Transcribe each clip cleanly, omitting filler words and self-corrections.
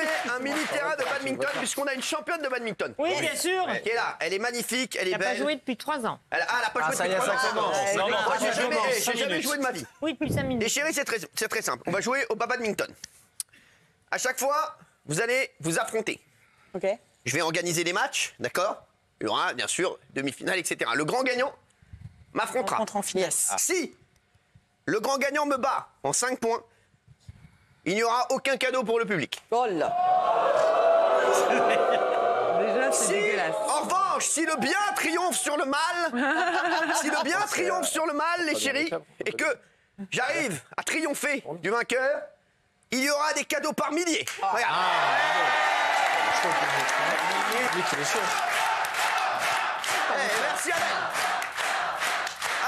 fait un mini terrain de badminton puisqu'on a une championne de badminton. Oui, bien sûr. Qui est là. Elle est magnifique, elle est Elle n'a belle. pas joué depuis 3 ans. Elle a pas joué ça y depuis est, 3 ça ans. commence. Moi, j'ai Cinq jamais minutes. joué de ma vie. Oui, depuis 5 Et minutes. chérie, c'est très simple. On va jouer au badminton. À chaque fois, vous allez vous affronter. Ok. Je vais organiser les matchs, d'accord? Il y aura, bien sûr, demi-finale, etc. Le grand gagnant m'affrontera. Rentre en finale. Si le grand gagnant me bat en 5 points, il n'y aura aucun cadeau pour le public. Oh là. Déjà, c'est dégueulasse. En revanche, si le bien triomphe sur le mal, les chéris, et que j'arrive à triompher du vainqueur, il y aura des cadeaux par milliers. Regarde. Merci Adèle.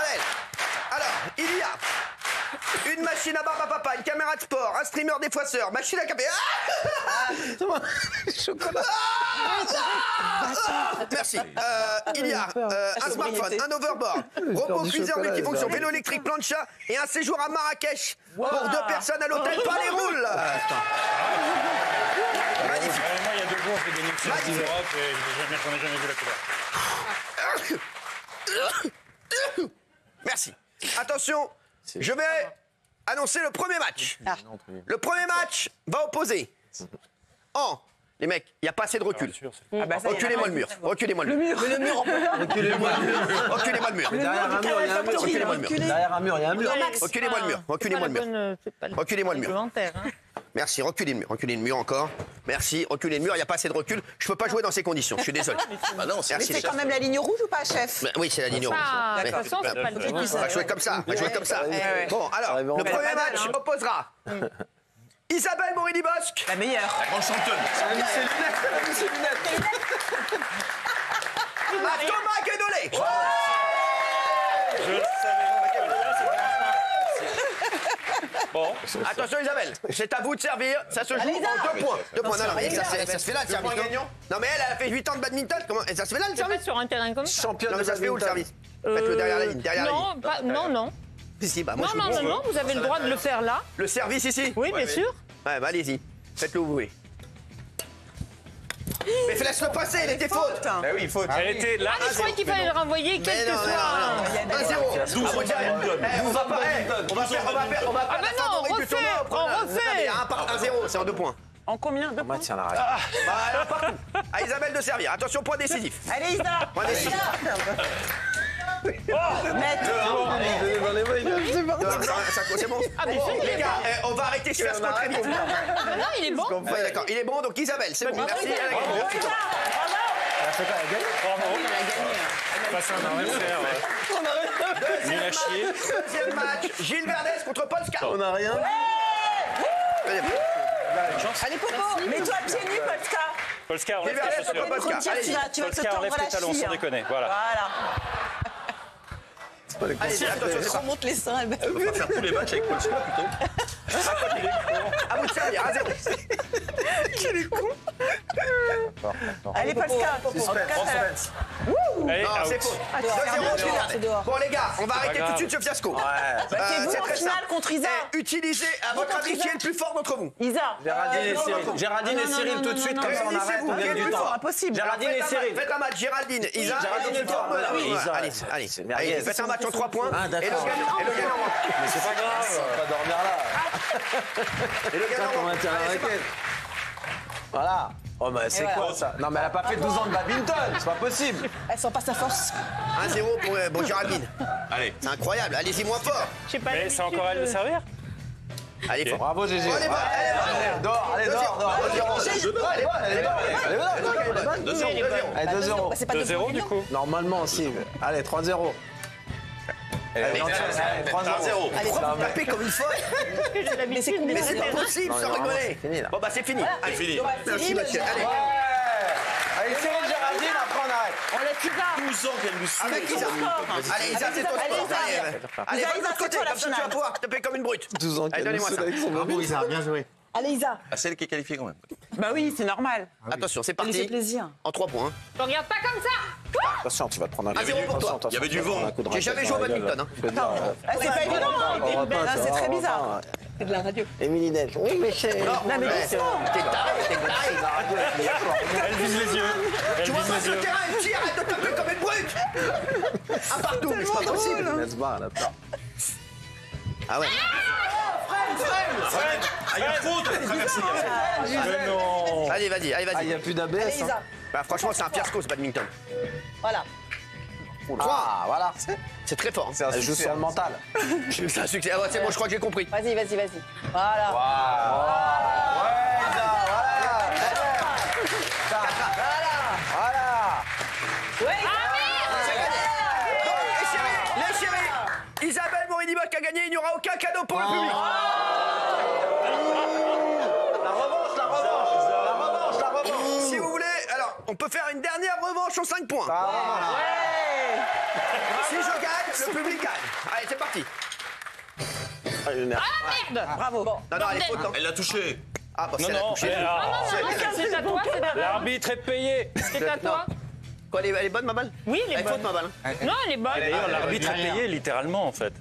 Adèle. Alors, il y a une machine à barbe à papa, une caméra de sport, un streamer défouasseur, machine à café. Chocolat. Merci. Il y a un smartphone, un overboard, robot cuiseur multifonction, vélo électrique, plancha et un séjour à Marrakech pour 2 personnes à l'hôtel Palais Roule. Magnifique. Moi, il y a 2 jours, j'ai gagné le Championnat d'Europe et j'en ai jamais vu la couleur. Merci. Attention, je vais annoncer le premier match. Le premier match va opposer en... Les mecs, il n'y a pas assez de recul. Reculez-moi le mur. Reculez-moi le mur. Reculez-moi le mur. Reculez-moi le mur. Derrière un mur, il y a un mur. Reculez-moi le mur. Derrière un mur, il y a un mur. Reculez-moi le mur. Reculez-moi le mur. Reculez-moi le mur. Merci, reculez le mur. Reculez le mur encore. Merci, reculez le mur. Il n'y a pas assez de recul. Je ne peux pas jouer dans ces conditions. Je suis désolé. Bah non, Mais c'est quand même la ligne rouge ou pas, chef? Oui, c'est la ligne rouge. Ah, de Mais- toute façon, c'est pas le but. On va jouer comme ça. On va jouer comme ça. Bon, alors, Arrivé en le bas. premier match opposera Isabelle Morini-Bosque La meilleure. Grande championne. à Thomas Guédolé. Je le savais. Bon. Attention Isabelle, c'est à vous de servir. Ça se joue en 2 points. 2 points. Non, non, mais ça se fait là le service. Non, mais elle a fait 8 ans de badminton. Comment... Ça se fait là le C'est service? pas sur un terrain comme ça. Championne Non, mais de ça se fait où le badminton. service? Faites-le derrière la ligne. Derrière la ligne. Non, pas, non. Si, bah, moi, je vous Non, vous avez le droit de le faire là. Le service ici? Oui, bien sûr. Ouais, bah allez-y. Faites-le où vous voulez. Mais laisse-le passer, il était faute. Bah oui, il faut. Elle était là. Ah, mais je croyais qu'il fallait le renvoyer, quel Mais que non, soit. 1-0. 12 ans de badminton. On va pas. On va faire Ah bah non, on refait, on refait. Il y a 1-0, c'est en 2 points. En combien? 2 points? Tiens, la règle. Bah, alors, partout. À Isabelle de servir. Attention, point décisif. Allez, Isa. Point décisif. Maître. C'est bon. Ah, mais c'est Les gars, on va arrêter ce fiasco très vite. Non, il est bon. Ouais, d'accord. Il est bon, donc Isabelle, c'est bon. Merci. Face à un adversaire. Nul à chier. Deuxième match, Gilles Verdès contre Paul Scar. On n'a rien. Allez, Popo. Mets-toi pieds nus, Polska. Polska, Gilles enlève Verdès tes chaussures. contre Paul Scar. Tu vas te Polska, enlève tendre tes talons, la sans cheville. déconner. Voilà. Voilà. Allez, attention, c'est pas. Remonte les seins, elle On va faire tous les matchs avec Paul Scott plutôt. À vous de servir, 1-0. Allez, Polska. Suspense. Allez, Non, c'est out. faux. Ah, 2-0. c'est dehors. Bon, les gars, on va arrêter grave. tout de suite ce fiasco. Ouais. C'est vous c'est en très finale simple. contre Isa. Utilisez, à votre avis, qui est le plus fort d'entre vous? Isa. Géraldine et Cyril. Géraldine et non, Cyril non, tout de non, suite, non, comme ça on non, arrête, non, on gagne non, du non, temps. Impossible. Géraldine et Cyril. Faites un match, Géraldine, Isa. Géraldine et et toi. Oui, Isa. Allez, C'est allez. merguez. Allez, faites un match en 3 points. Ah, Et le d'accord. gagnant. Mais c'est pas grave. On va pas dormir là. Et le Putain, gagnant. comment tient la Allez, c'est raquette. Voilà. Oh, mais c'est quoi ça? Non, mais elle a pas fait 12 ans de badminton. C'est pas possible. Elle sent pas sa force. 1-0 pour Géraldine. Allez. C'est incroyable. Allez-y moins fort. Je sais pas. Mais c'est encore elle de servir? Allez, fort. Bravo, GG. Allez, va, allez, Dehors, allez, dehors, dehors. Elle est bonne, elle est bonne. Elle est bonne. 2-0. Allez, 2-0. Bah, c'est pas 2-0 du coup. Normalement aussi. Allez, 3-0. Allez, 3-0. Allez, Pourquoi vous tapez comme une folle? J'ai l'habitude, Mais c'est pas possible Non, sans normalement, rigoler. c'est fini, là. Bon, bah, c'est fini. Allez, fini. Merci, monsieur. Allez. Allez, Cyril, Géraldine, après on arrête. On laisse Isa. 12 ans qu'elle nous suit. Avec Isa. Allez, Isa, c'est ton Allez, sport. Isa. Allez, Isa, va de Isa, l'autre côté, c'est toi, la comme ça tu vas finale. pouvoir taper comme une brute. 12 ans Allez, qu'elle nous donnez-moi saoule ça. avec son mobile. bien joué. Allez, Isa. Ah, celle qui est qualifiée quand même. Bah oui, c'est normal. Attention, c'est Ça lui fait parti. plaisir. En 3 points. Je regarde pas comme ça. Attention, tu vas te prendre un 1-0 pour toi. Il y avait du vent. J'ai jamais joué au badminton. Ah, c'est pas évident. C'est très bizarre. C'est de la radio. Émilie Del. Oui, mais c'est. Non, mais doucement. t'es taré, t'es Elle vise les yeux. Elle Tu vois vise pas les sur le yeux. terrain, elle tire, arrête de taper comme une brute. Un partout, mais c'est pas possible. Laisse barre, là. Ah ouais. Ah, il y a faute. Mais non. Allez, vas-y, allez, Ah, il vas-y. n'y a plus d'ABS. Allez, hein. Isa. Bah, franchement, c'est un fiasco ce badminton. Voilà. Ah, voilà. C'est très fort. C'est un succès sur le mental. C'est un succès. Ah ouais, c'est bon, je crois que j'ai compris. Vas-y, vas-y, vas-y. Voilà. Voilà. Ouais, Les chéris, Isabelle Morini-Bock a gagné, il n'y aura aucun cadeau pour le public. La revanche, la revanche. La revanche, la revanche. Si vous voulez, alors, on peut faire une dernière revanche aux 5 points. Si je gagne, le public gagne. Allez, c'est parti. Ah merde. Bravo. Bon. Non, non, elle est faute. Elle l'a touché. Ah, bah, Non, c'est elle a non. touché. C'est à toi, c'est à toi. L'arbitre est payé. C'est à toi. Quoi, elle est bonne, ma balle? Oui, elle est Elle est faute, bonne. ma balle. Non, elle est bonne. D'ailleurs, l'arbitre est payé littéralement en fait.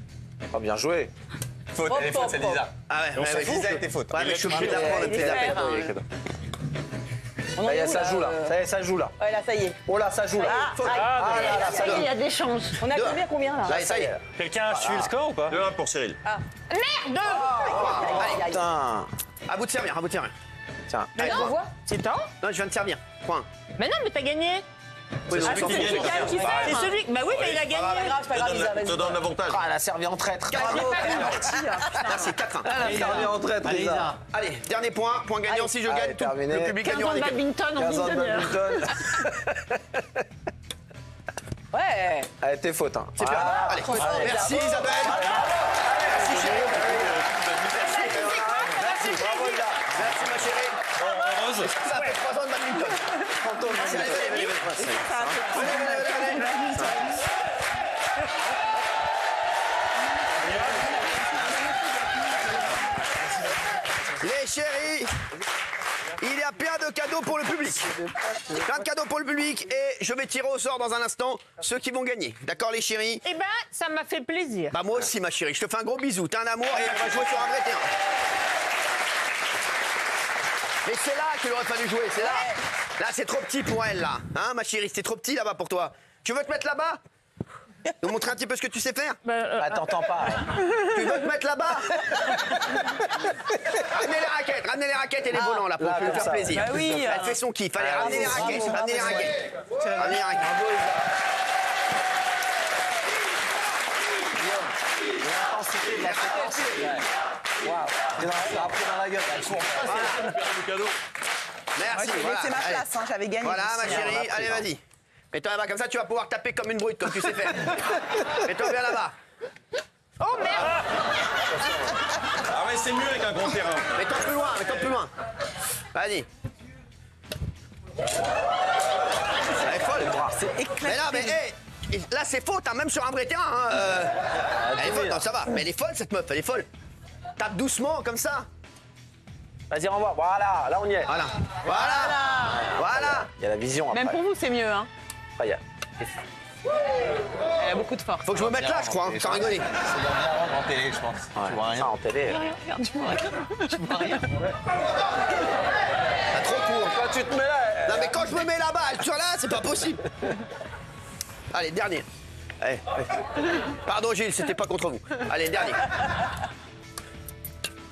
Oh, bien joué. Faute, elle est faute, c'est Lisa. Ah ouais, ouais, Lisa était faute. Ouais, mais je suis obligé de la prendre depuis la peine. On en Ça y est est, où, ça là joue là. Ça y est, ça joue là. Ouais, là, ça y est. Oh là, ça joue là. Ah, aïe. Ah là là, ça Il joue. y a des chances. On a combien là? Allez, ça y est. Quelqu'un a suivi le score ou pas? 2-1 pour Cyril. Merde. Aïe, aïe. Putain. À vous de servir, à vous de servir. Tiens. Allez, On point. voit? C'est toi? Non, je viens de servir. Point. Mais non, mais t'as gagné. Oui, non, C'est celui qui gagne qui fait. C'est celui. Bah oui, mais il a C'est gagné. pas grave, c'est pas grave, Isa, Te vas-y. donne l'avantage. Ah, elle a servi en traître. Bravo. J'ai pas Là, compris. c'est 4-1. Elle a servi en traître, Lisa. Allez, dernier point. Point gagnant. Si je Allez, gagne, tout terminé. le public 15 gagnera ans de des cadeaux. badminton en 15 ans de 19 heures. badminton. Ouais. Elle était faute. Hein. C'est bien. Allez, merci Isabelle. Merci chérie. Merci. Merci ma chérie. Heureuse. Ça fait 3 ans de badminton. Allez, les chéris, il y a plein de cadeaux pour le public. Plein de cadeaux pour le public et je vais tirer au sort dans un instant ceux qui vont gagner. D'accord les chéris? Eh ben, ça m'a fait plaisir. Bah moi aussi ma chérie, je te fais un gros bisou, t'es un amour et on va jouer sur un vrai terrain. Mais c'est là qu'il aurait fallu jouer, c'est là. Là c'est trop petit pour elle là. Hein ma chérie, c'est trop petit là-bas pour toi. Tu veux te mettre là-bas? Nous montrer un petit peu ce que tu sais faire? Ah, t'entends pas. Tu veux te mettre là-bas? Ramenez les raquettes et les volants là pour là, lui comme faire ça. plaisir. Bah oui. Elle fait son kiff. Allez, ramenez les raquettes, ramenez les raquettes. Ramenez les raquettes. T'es dans la gueule. Elle court. Merci. Ouais, Voilà. c'est ma Allez. place, hein, j'avais gagné. Voilà ma aussi, hein. chérie, allez vas-y. Mets-toi là-bas, comme ça tu vas pouvoir taper comme une brute, comme tu sais faire. Mets-toi bien là-bas. Oh merde. Ah ouais, c'est mieux avec un grand terrain. Mets-toi plus loin, mets-toi plus loin. Vas-y. Elle est folle. C'est éclaté. Mais non, mais hey, là c'est faute, hein, même sur un vrai terrain. Hein, elle est folle, non, ça va. Mais elle est folle cette meuf, elle est folle. Tape doucement comme ça. Vas-y, renvoie. Voilà, là on y est. Voilà. Voilà. Voilà. Il y a la vision après. Même pour vous, c'est mieux, hein. Après, il y a- Elle a beaucoup de force. Faut que je me mette là, je crois, hein, sans rigoler. C'est dans en télé, je pense. Tu vois Ça rien. en télé. T'as trop court. Quand tu te mets là. Non, mais quand je me mets là-bas, elle tire là, c'est pas possible. Allez, dernier. Allez. Pardon Gilles, c'était pas contre vous. Allez, dernier.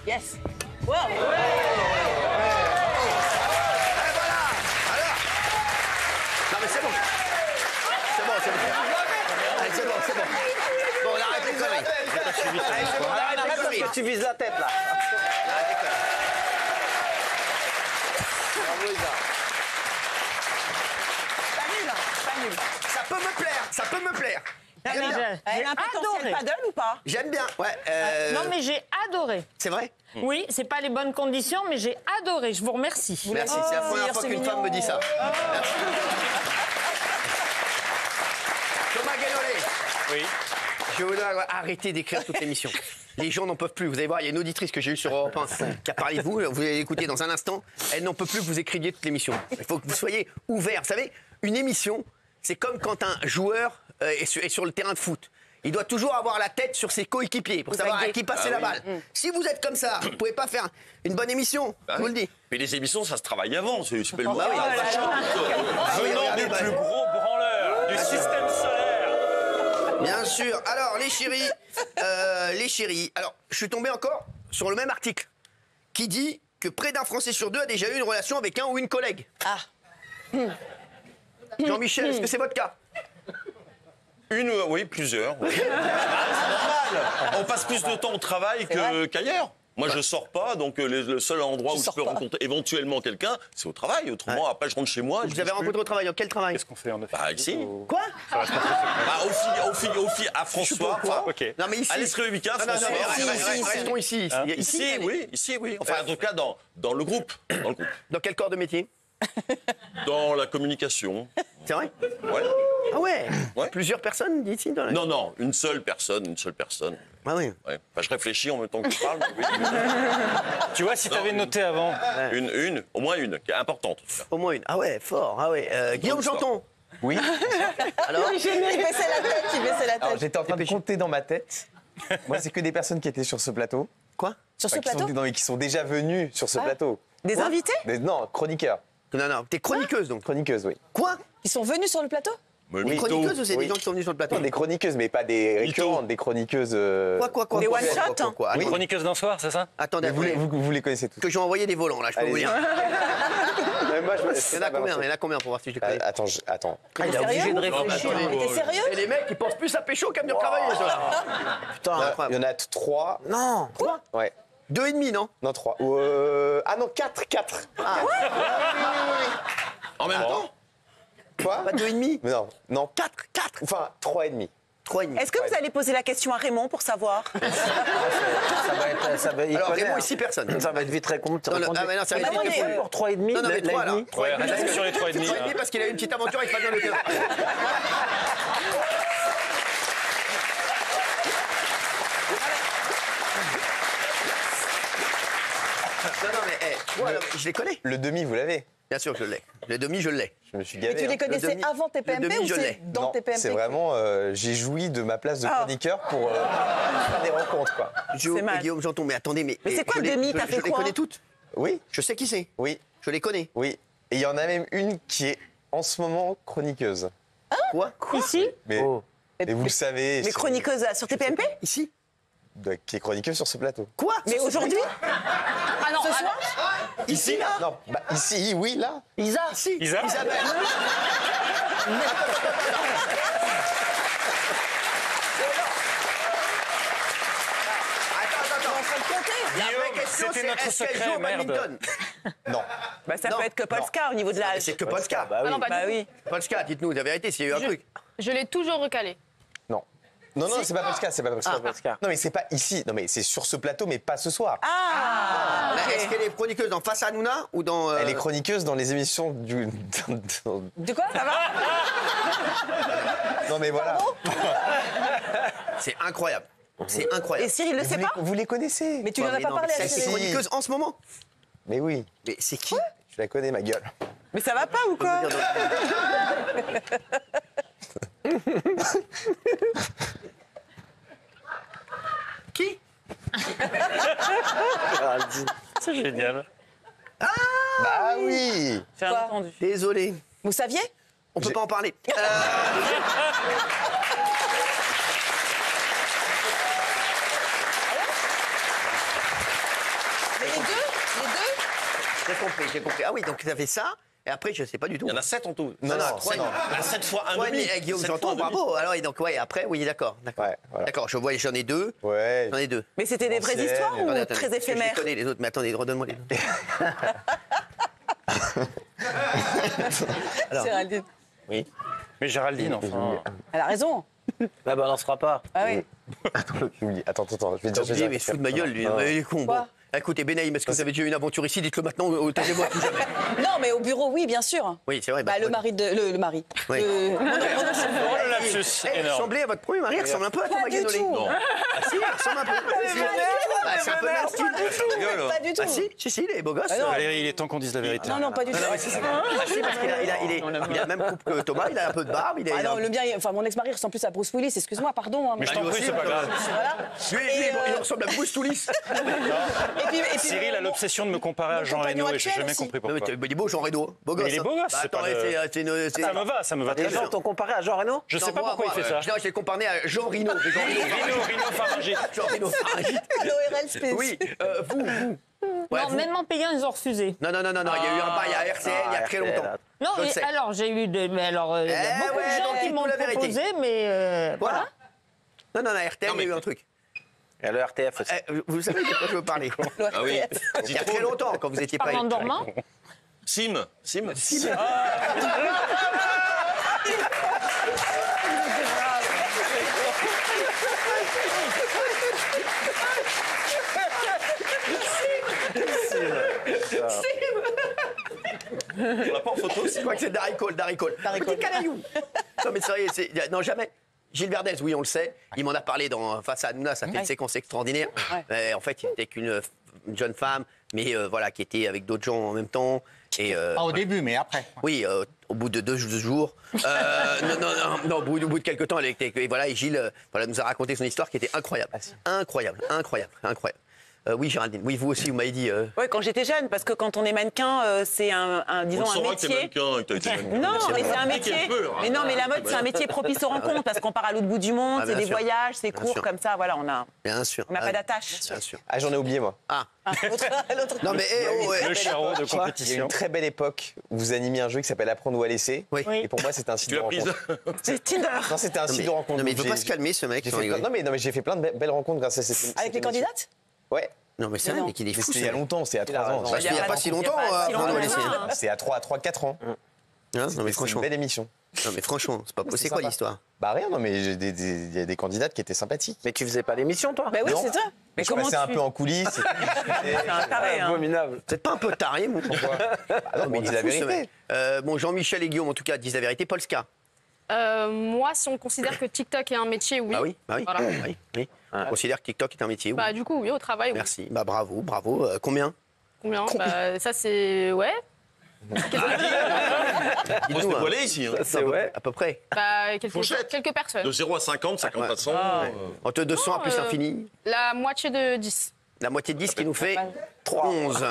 Yes. Wow. Et voilà. Alors. Non mais c'est bon. C'est bon, c'est bon. Allez, c'est bon, c'est bon. Bon, on arrête les conneries. Allez, c'est bon, on arrête les Parce conneries. que tu vises la tête là. Arrête les conneries. Bravo, Isa. Pas nul, hein. Pas nul. Ça peut me plaire, ça peut me plaire. J'aime bien. Elle a un potentiel adoré. paddle ou pas? J'aime bien, ouais. Non, mais j'ai adoré. C'est vrai? Oui, c'est pas les bonnes conditions, mais j'ai adoré. Je vous remercie. Merci, c'est la première fois c'est qu'une mignon. femme me dit ça. Merci. Thomas Guénolé, Oui. je voudrais arrêter d'écrire toute l'émission. Les gens n'en peuvent plus. Vous allez voir, il y a une auditrice que j'ai eue sur Europe 1 qui a parlé de vous. Vous allez l'écouter dans un instant. Elle n'en peut plus que vous écriviez toute l'émission. Il faut que vous soyez ouverts. Vous savez, une émission, c'est comme quand un joueur est sur le terrain de foot. il doit toujours avoir la tête sur ses coéquipiers pour savoir à qui passer la balle. Si vous êtes comme ça, vous pouvez pas faire une bonne émission, je vous le dis. Mais les émissions, ça se travaille avant. C'est pas le moment. oui. Venant du plus gros branleur du système solaire. Bien sûr. Alors, les chéris. Alors, je suis tombé encore sur le même article qui dit que près d'un Français sur deux a déjà eu une relation avec un ou une collègue. Ah. Jean-Michel, est-ce que c'est votre cas? Oui, plusieurs. Oui. C'est normal. On passe plus de temps au travail qu'ailleurs. Moi, je sors pas, donc le seul endroit où je peux rencontrer éventuellement quelqu'un, c'est au travail. Autrement, après, je rentre chez moi. Vous avez rencontré au travail? Quel travail? Qu'est-ce qu'on fait en effet? Bah, ici. Quoi? Au fil, à François. Ok. Non, mais ici. À l'Estrie Ubica, François. Restons ici. Ici, oui. Enfin, en tout cas, dans le groupe. Dans quel corps de métier? Dans la communication. C'est vrai? Ouais. Ah ouais, Ouais. Plusieurs personnes ici dans la... Non, une seule personne. Ah oui. Ouais. Enfin, je réfléchis en même temps que je parle. Mais oui. Tu vois, si t'avais noté avant. Au moins une, qui est importante. En tout cas. Au moins une. Ah ouais, fort. Ah ouais. Guillaume Janton. Oui. Alors, Il baissait la tête. Alors j'étais en train de compter dans ma tête. Moi, c'est que des personnes qui étaient sur ce plateau. quoi? Sur ce Enfin, plateau qui sont déjà venues sur ce plateau. Des invités Non, chroniqueurs. Non, t'es chroniqueuse donc. Chroniqueuses, oui. Quoi? Ils sont venus sur le plateau Des Mytho. chroniqueuses ou c'est des Oui. gens qui sont venus sur le plateau? Non, des chroniqueuses, mais pas des récurrentes, des chroniqueuses. Quoi? Des quoi, one-shot, quoi, quoi, quoi. Une Attendez, chroniqueuse d'un soir, c'est ça? attendez, Mais attendez. vous les connaissez tous. Que j'ai envoyé des volants là, je peux vous Allez. dire. Moi, Il y en a combien pour voir si je les connais? Attends. Il est obligé de réfléchir. Mais t'es sérieux Et les mecs, ils pensent plus à pécho qu'à venir travailler. Ça. Putain, Il y incroyable. en a 3. Non. Quoi? Ouais. 2,5, non? Non, 3. Ah non, 4. En même temps. Quoi? Pas 2,5? Non. 4. Enfin, 3,5. 3,5. Est-ce que vous allez poser la question à Raymond pour savoir Alors, Raymond, ici, personne. Ça va être vite répondu. Non, non, ah, mais non, ça va être non, vite mais- répondu. Pour 3,5, Non, mais 3 là. Ouais, reste sur les 3,5. 3,5 parce qu'il a eu une petite aventure avec Fabien Leclerc. Non, mais 3, je les connais. Le demi, vous l'avez. Bien sûr que je l'ai. Le demi, je l'ai. Je me suis Mais gavé. tu les hein. connaissais demi- avant tes le PMP demi, ou je c'est l'ai. dans Non, tes PMP c'est vraiment, j'ai joui de ma place de chroniqueur pour faire des rencontres, quoi. C'est mal. Guillaume Janton, mais attendez, mais c'est quoi je le les- demi? T'as fait Je les quoi connais toutes. Oui, Je sais qui c'est. oui, Je les connais. oui. Et il y en a même une qui est en ce moment chroniqueuse. Quoi? Ici? Mais, mais vous le savez. Mais chroniqueuse sur tes PMP Ici? Qui est chroniqueuse sur ce plateau. Quoi? Mais aujourd'hui Ah non, Ce soir Ici, là? Non, bah ici, oui, là. Isa? Ici. Isa Isabelle. Attends. La vraie question, c'était c'est notre est-ce qu'elle secret, joue au merde. badminton? Non. Bah ça Non, peut être que Polska au niveau de l'âge. C'est que Polska. Bah oui. non, pas Bah du tout. oui. Polska, dites-nous la vérité, s'il y a eu un truc. Je l'ai toujours recalé. Non. Non, c'est pas Polska, c'est pas Polska. Non, mais c'est pas ici. Non, mais c'est sur ce plateau, mais pas ce soir. Ah Mais ok. Est-ce qu'elle est chroniqueuse dans Face à Nouna ou dans. Elle est chroniqueuse dans les émissions du. De quoi ça va Non, mais voilà. C'est incroyable. C'est Et incroyable. Cyril le sait pas Vous les connaissez. Mais tu lui en as Mais pas non, parlé mais à celle qui est Cyril. chroniqueuse en ce moment. Mais oui, Mais c'est qui? je la connais, ma gueule. Mais ça va pas ou quoi Qui? C'est génial. Bah oui. J'ai Quoi entendu. Désolé. Vous saviez On peut pas en parler. Mais les deux J'ai compris. Ah oui, donc vous avez ça, et après, je sais pas du tout. Il y en a 7 en tout. Non, non, 7 fois un Ouais, demi. mais Guillaume, 7 fois j'entends, un demi. bravo. Alors, et donc, ouais, après, oui, d'accord. Ouais, voilà. D'accord, je vois, j'en ai deux. Ouais. J'en ai deux. Mais c'était des vraies Ancienne. histoires ou Attendez, très parce que éphémères Je les connais, les autres, mais attendez, redonne-moi les autres. Géraldine. Mais Géraldine, enfin. Elle a raison. La balancera pas. Ah oui. Oui, attends, je vais T'as dire. oublié, mais il se fout de ma gueule, lui. Il est con. Quoi Bon. Écoutez, Benaïm, est-ce que vous avez déjà eu une aventure ici? Dites-le maintenant, autant de moi. Non, mais au bureau, oui, bien sûr. Oui, c'est vrai. Bah, le mari de. Le mari. Oui. Mon chef. Oh, le lapsus Elle énorme. ressemblait à votre premier mari, elle ressemble un peu à Thomas Pas du Guénolé. tout. Non. Ah, si, elle ressemble un peu. Si. c'est un peu leur style. Pas du tout. Ah si, il est beau gosse. Ah non. Valérie, il est temps qu'on dise la vérité. Non, pas du tout. Ah si, parce qu'il a la même coupe que Thomas, il a un peu de barbe. Ah non, le mien, enfin mon ex-mari ressemble plus à Bruce Willis, excuse-moi, pardon. Mais je t'en prie, c'est pas grave. Voilà. Il ressemble à Bruce Willis. Cyril a l'obsession de me comparer à Jean compagnon Reno et je n'ai actuel jamais aussi. compris Non, mais pourquoi. il est beau, Jean Reno. Beau gosse. Mais il est beau gosse, Bah, c'est attends, pas de- Ça me va Les très bien. gens t'ont comparé à Jean Reno? Je sais pas pourquoi il fait ça. Non, je l'ai comparé à Jean Reno. Rino Pharyngite. Jean Reno Pharyngite. L'ORL Space. Oui, vous. Ouais, Non, vous. même en payant, ils ont refusé. Non, il y a eu un bail à RCL il y a très longtemps. Non, Je le et sais. alors j'ai eu des. Mais alors, il y a beaucoup ouais, de gens donc, qui dites-nous m'ont la vérité. proposé, mais Voilà. Non, à RTL, Non, mais- il y a eu un truc. Et le RTF aussi. Vous savez de quoi je veux parler? Ah oui. Il y a très longtemps, quand vous étiez pas... par en dormant. Sim. On l'a pas en photo, Je crois que c'est Darry Cole. Petit canaillou. Non, mais sérieux, non, jamais. Gilles Verdez, oui, on le sait. Il m'en a parlé Face à Hanouna, ça fait une séquence extraordinaire. En fait, il n'était qu'une jeune femme, mais voilà, qui était avec d'autres gens en même temps. Et, Pas au début, mais après. oui, au bout de 2 jours. Non, au bout de quelques temps, et voilà, et Gilles nous a raconté son histoire qui était incroyable. Incroyable. Oui, Géraldine, oui, vous aussi, vous m'avez dit... Oui, quand j'étais jeune, parce que quand on est mannequin, c'est disons, On un saura que t'es métier. mannequin et que t'as été mannequin. Non, mais c'est un Quel métier. peur, hein. Mais non, mais la mode, c'est un métier propice aux rencontres, parce qu'on part à l'autre bout du monde, Ah, c'est bien des sûr. voyages, c'est Bien court, sûr. comme ça, voilà, on n'a Bien sûr. pas d'attache. Bien sûr. Ah, j'en ai oublié, moi. Ah, L'autre. non, mais... Le charreau de Il y a une compétition. très belle époque où vous animiez un jeu qui s'appelle Apprendre ou à laisser. Oui. Et pour moi, c'était un site Tu de l'as prise. rencontre. C'est Tinder. Non, c'était un site de rencontre. Non, mais il Donc, veut pas j'ai- se calmer, ce mec. j'ai sans fait rigoler. plein- Non, mais j'ai fait plein de belles rencontres grâce à cette Avec les candidates? Ouais. Non, mais c'est vrai, mais qu'il est Mais fou, c'était il y a ce mec. longtemps, c'était il y a 3 ans. Bah, il n'y a pas si longtemps, si longtemps, on va ouais. laisser. C'était à 3-4 ans. Non, mais C'était une franchement, belle émission. c'est pas possible. C'est quoi sympa. l'histoire? Bah rien, non, mais il y a des candidates qui étaient sympathiques. Mais tu faisais pas l'émission, toi? Bah oui, Non. c'est ça. Mais Je comment passais un tu- peu en coulisses. C'est un taré, hein. Abominable. Vous êtes pas un peu taré, mon pourquoi? Ah non, mais on dit la fou, ce vérité. mec. Bon, Jean-Michel et Guillaume, en tout cas, disent la vérité. Polska. Moi, si on considère que TikTok est un métier, oui. Ah oui, Voilà. oui. On considère que TikTok est un métier. Oui. Bah, du coup, oui, au travail, oui. Merci. Bah, bravo. Combien? Combien Bah, ça, c'est. Ouais. On se Dites-nous, dévoiler ici. Hein. C'est ouais. à peu près. Bah, Fourchette. quelques personnes. De 0 à 50, 50 à 100. Entre 200 à plus l'infini. La moitié de 10. La moitié de 10 qui nous fait 11.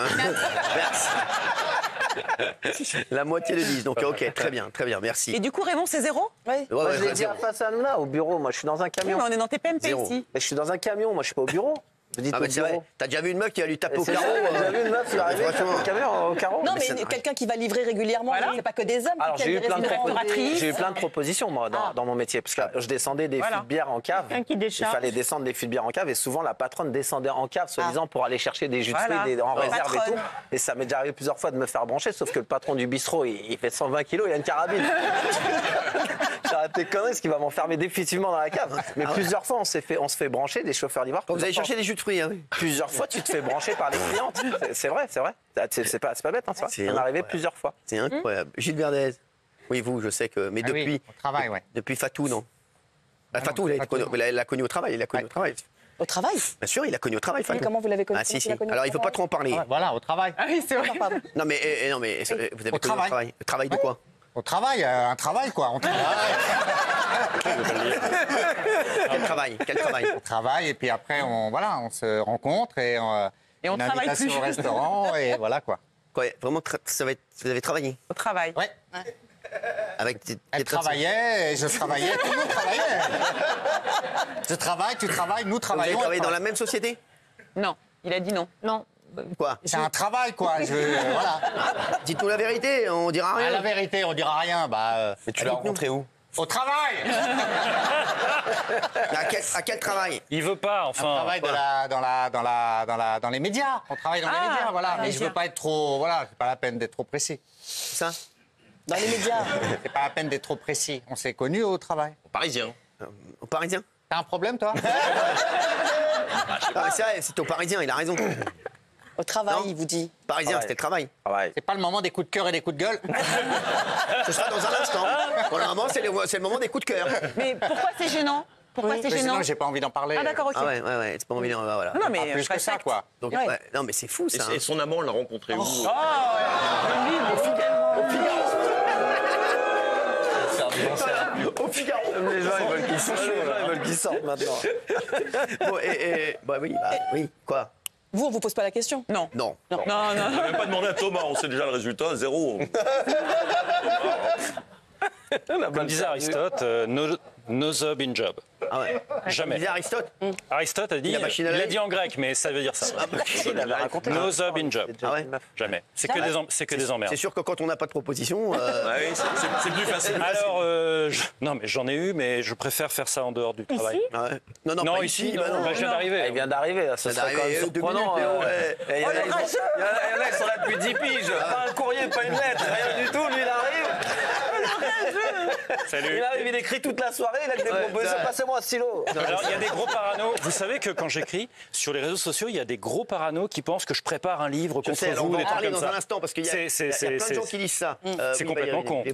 Merci. La moitié de 10. Donc, ok, très bien, merci. Et du coup, Raymond, c'est 0? Oui. Ouais, Moi, je l'ai ouais, dit à face à Hanouna, au bureau. Moi, je suis dans un Oui, camion. mais on est dans tes PMP Zéro. ici. Mais je suis dans un camion. Moi, je suis pas au bureau. Je dis Ah, au bah, c'est vrai. bureau. T'as déjà vu une meuf qui va lui taper au C'est carreau? ça, J'ai vu une meuf qui va arriver, franchement. taper le camion au carreau. Non, mais ça mais n'a- quelqu'un qui va livrer régulièrement, Voilà. c'est pas que des hommes. Alors, qui j'ai eu viennent plein de des restaurants. restauratrices. J'ai eu plein de propositions, moi, dans mon métier. Parce que je descendais des Voilà. fûts de bière en cave. Quelqu'un qui Il décharge. fallait descendre des fûts de bière en cave. Et souvent, la patronne descendait en cave, soi-disant, pour aller chercher des jus de Voilà. fruits en La réserve et patronne. tout. Et ça m'est déjà arrivé plusieurs fois de me faire brancher, sauf que le patron du bistrot, il fait 120 kilos, il a une carabine. J'ai arrêté de conneries, ce qui va m'enfermer définitivement dans la cave. Mais plusieurs fois, on se fait brancher, des chauffeurs livreurs. Quand vous allez Plusieurs chercher des jus de fruits, hein. fois. Plusieurs fois, tu te fais brancher par les clientes. C'est vrai. C'est pas bête, hein, ça. C'est Ça m'est arrivé incroyable. plusieurs fois. C'est incroyable. Gilles Verdez. Oui, vous, je sais que. Mais Ah oui, depuis. au travail, ouais. Depuis Fatou, non? Bah, Ah Fatou, non, il Fatou, non. l'a connu au travail. Il l'a connu au travail. Au travail. Bien sûr, il l'a connu au travail, Fatou. comment vous l'avez connu? Ah, si, Comment si. tu l'as connu au Alors, il ne faut pas trop en parler. Ouais, voilà, au travail. Ah oui, c'est vrai. Pardon. Non, mais, vous avez connu au travail. travail. Le travail de quoi? Au travail, un travail, quoi. On travaille. Quel travail? Quel travail? On travaille, et puis après, on se rencontre et on une travaille invitation plus. au restaurant, et voilà, quoi. Quoi, vraiment, vous avez travaillé Au travail. Ouais. avec des Elle personnes- travaillait, et je travaillais, tout le monde travaillait. Je travaille, tu travailles, nous Vous avez travaillons. travaillé elle dans la travaille. même société? Non, il a dit non. Non. Quoi? C'est un travail, quoi. Voilà. Dites-nous la vérité, on dira Ah, rien. la vérité, on dira rien. Mais tu l'as rencontré où? Au travail. À quel travail? Il veut pas, On enfin. travaille dans les médias. On travaille dans les Ah, médias, voilà. dans les Mais je veux médias. pas être trop. Voilà, c'est pas la peine d'être trop précis. Ça? Dans les médias. C'est pas la peine d'être trop précis. On s'est connus au travail. Parisien. Au Parisien? T'as un problème, toi? Ah, mais c'est vrai, c'est au Parisien, il a raison. Au travail, Non. il vous dit. Parisien, Travail. c'était le travail. Travail. C'est pas le moment des coups de cœur et des coups de gueule. Ce sera dans un instant. Pour le moment, c'est le moment des coups de cœur. Mais pourquoi c'est gênant? Pourquoi c'est gênant? Sinon, j'ai pas envie d'en parler. Ah d'accord, ok. Ah ouais, c'est pas envie de... Voilà. Non, Pas mais plus que ça, quoi. Donc, Ouais. ouais, non, mais c'est fou, ça. Et son amant, on l'a rencontré où? Au Figaro. Les gens, ils veulent qu'ils sortent. Les gens, ils veulent qu'ils sortent maintenant. Bon, oui, quoi? Vous, on vous pose pas la question? Non. Non. On n'a même pas demandé à Thomas, on sait déjà le résultat, 0. Comme disait Aristote, no job in job. Ah ouais. Jamais. Disait Aristote. Aristote a dit, La machine à il laver. a dit en grec, mais ça veut dire ça. Il avait raconté. No job in job. Ah ouais. Jamais. C'est que des emmerdes. C'est sûr que quand on n'a pas de proposition. Oui, c'est plus facile. Alors, non, mais j'en ai eu, mais je préfère faire ça en dehors du travail. Ah ouais. Non, Non, pas ici, bah non, bah, je viens d'arriver. Il vient d'arriver, ça serait quand même surprenant. Il y en a qui sont là depuis 10 piges. Pas un courrier, pas une lettre, rien du tout. Lui, il arrive. Salut. Il arrive, il écrit toute la soirée, il a que des propositions. Passez-moi un stylo. Alors, il y a des gros paranos. Vous savez que quand j'écris, sur les réseaux sociaux, il y a des gros paranos qui pensent que je prépare un livre Je contre sais, alors on vous, va des en trucs parler comme dans ça. un instant parce qu'il y a plein de gens qui lisent ça. C'est complètement con.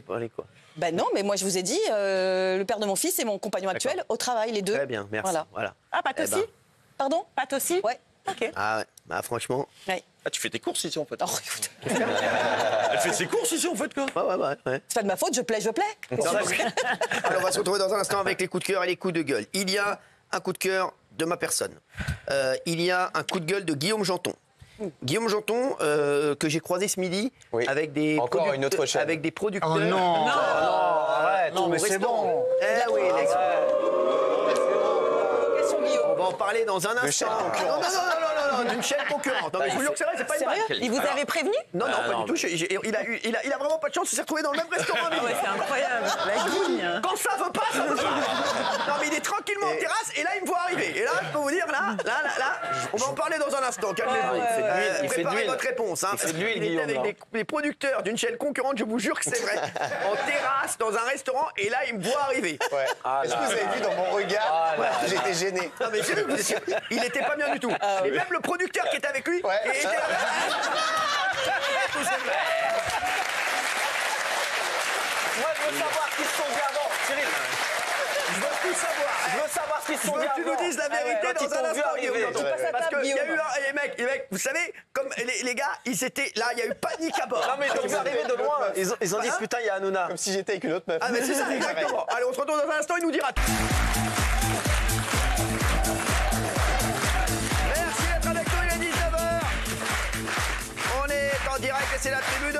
Ben non, mais moi je vous ai dit, le père de mon fils et mon compagnon actuel au travail, les deux. Très bien, merci. Voilà. Ah, Pat Eh aussi ben. Pardon? Pat aussi? Ouais. Ok. Ah ouais, bah franchement. Ouais. Ah, tu fais tes courses ici, en fait. Oh, écoute, Elle fait ses courses ici, en fait, quoi. Ouais. c'est pas de ma faute, je plais. Alors on va se retrouver dans un instant avec les coups de cœur et les coups de gueule. Il y a un coup de cœur de ma personne. Il y a un coup de gueule de Guillaume Janton. Guillaume Janton, que j'ai croisé ce midi avec des Encore une autre chaîne. avec des producteurs. Oh non. Arrête. Non, mais c'est bon. Eh oui, les gars. Question Guillaume. On va en parler dans un instant. Non, d'une chaîne concurrente. Non, mais je vous jure que c'est vrai, c'est pas une blague. Il vous avait prévenu? Non, pas du tout. Il a vraiment pas de chance, il s'est retrouvé dans le même restaurant. Ah ouais, c'est incroyable. La guigne. Quand ça veut pas, ça veut pas. Non, mais il est tranquillement en terrasse et là, il me voit arriver. Et là, je peux vous dire, là, on va en parler dans un instant. Calmez-vous. Préparez votre réponse. Il fait de l'huile, Il était Guillaume, avec des producteurs d'une chaîne concurrente, je vous jure que c'est vrai. En terrasse, dans un restaurant, et là, il me voit arriver. Ouais. Est-ce que vous avez vu dans mon regard? J'étais gêné. Non, mais j'ai vu, il était pas bien du tout. Et même le producteur qui était avec lui, était là. Moi, je veux savoir qui se sont dit avant. Cyril, Je veux tout savoir. je veux savoir ce qu'ils se Je sont dit veux avant. que tu nous dises la vérité Quand ils dans un t'ont vu instant, Guillaume. arriver. Parce qu'il y a Guillaume. eu les mecs, vous savez, comme les gars, ils étaient là, il y a eu panique à bord. Non, mais ils t'ont vu arriver de loin. Ils ont dit, putain, il y a Hanouna. Comme si j'étais avec une autre meuf. Ah, mais c'est ça, exactement. Allez, on se retrouve dans un instant, il nous dira tout. Merci d'être avec nous, il est 19h. On est en direct et c'est la tribu de...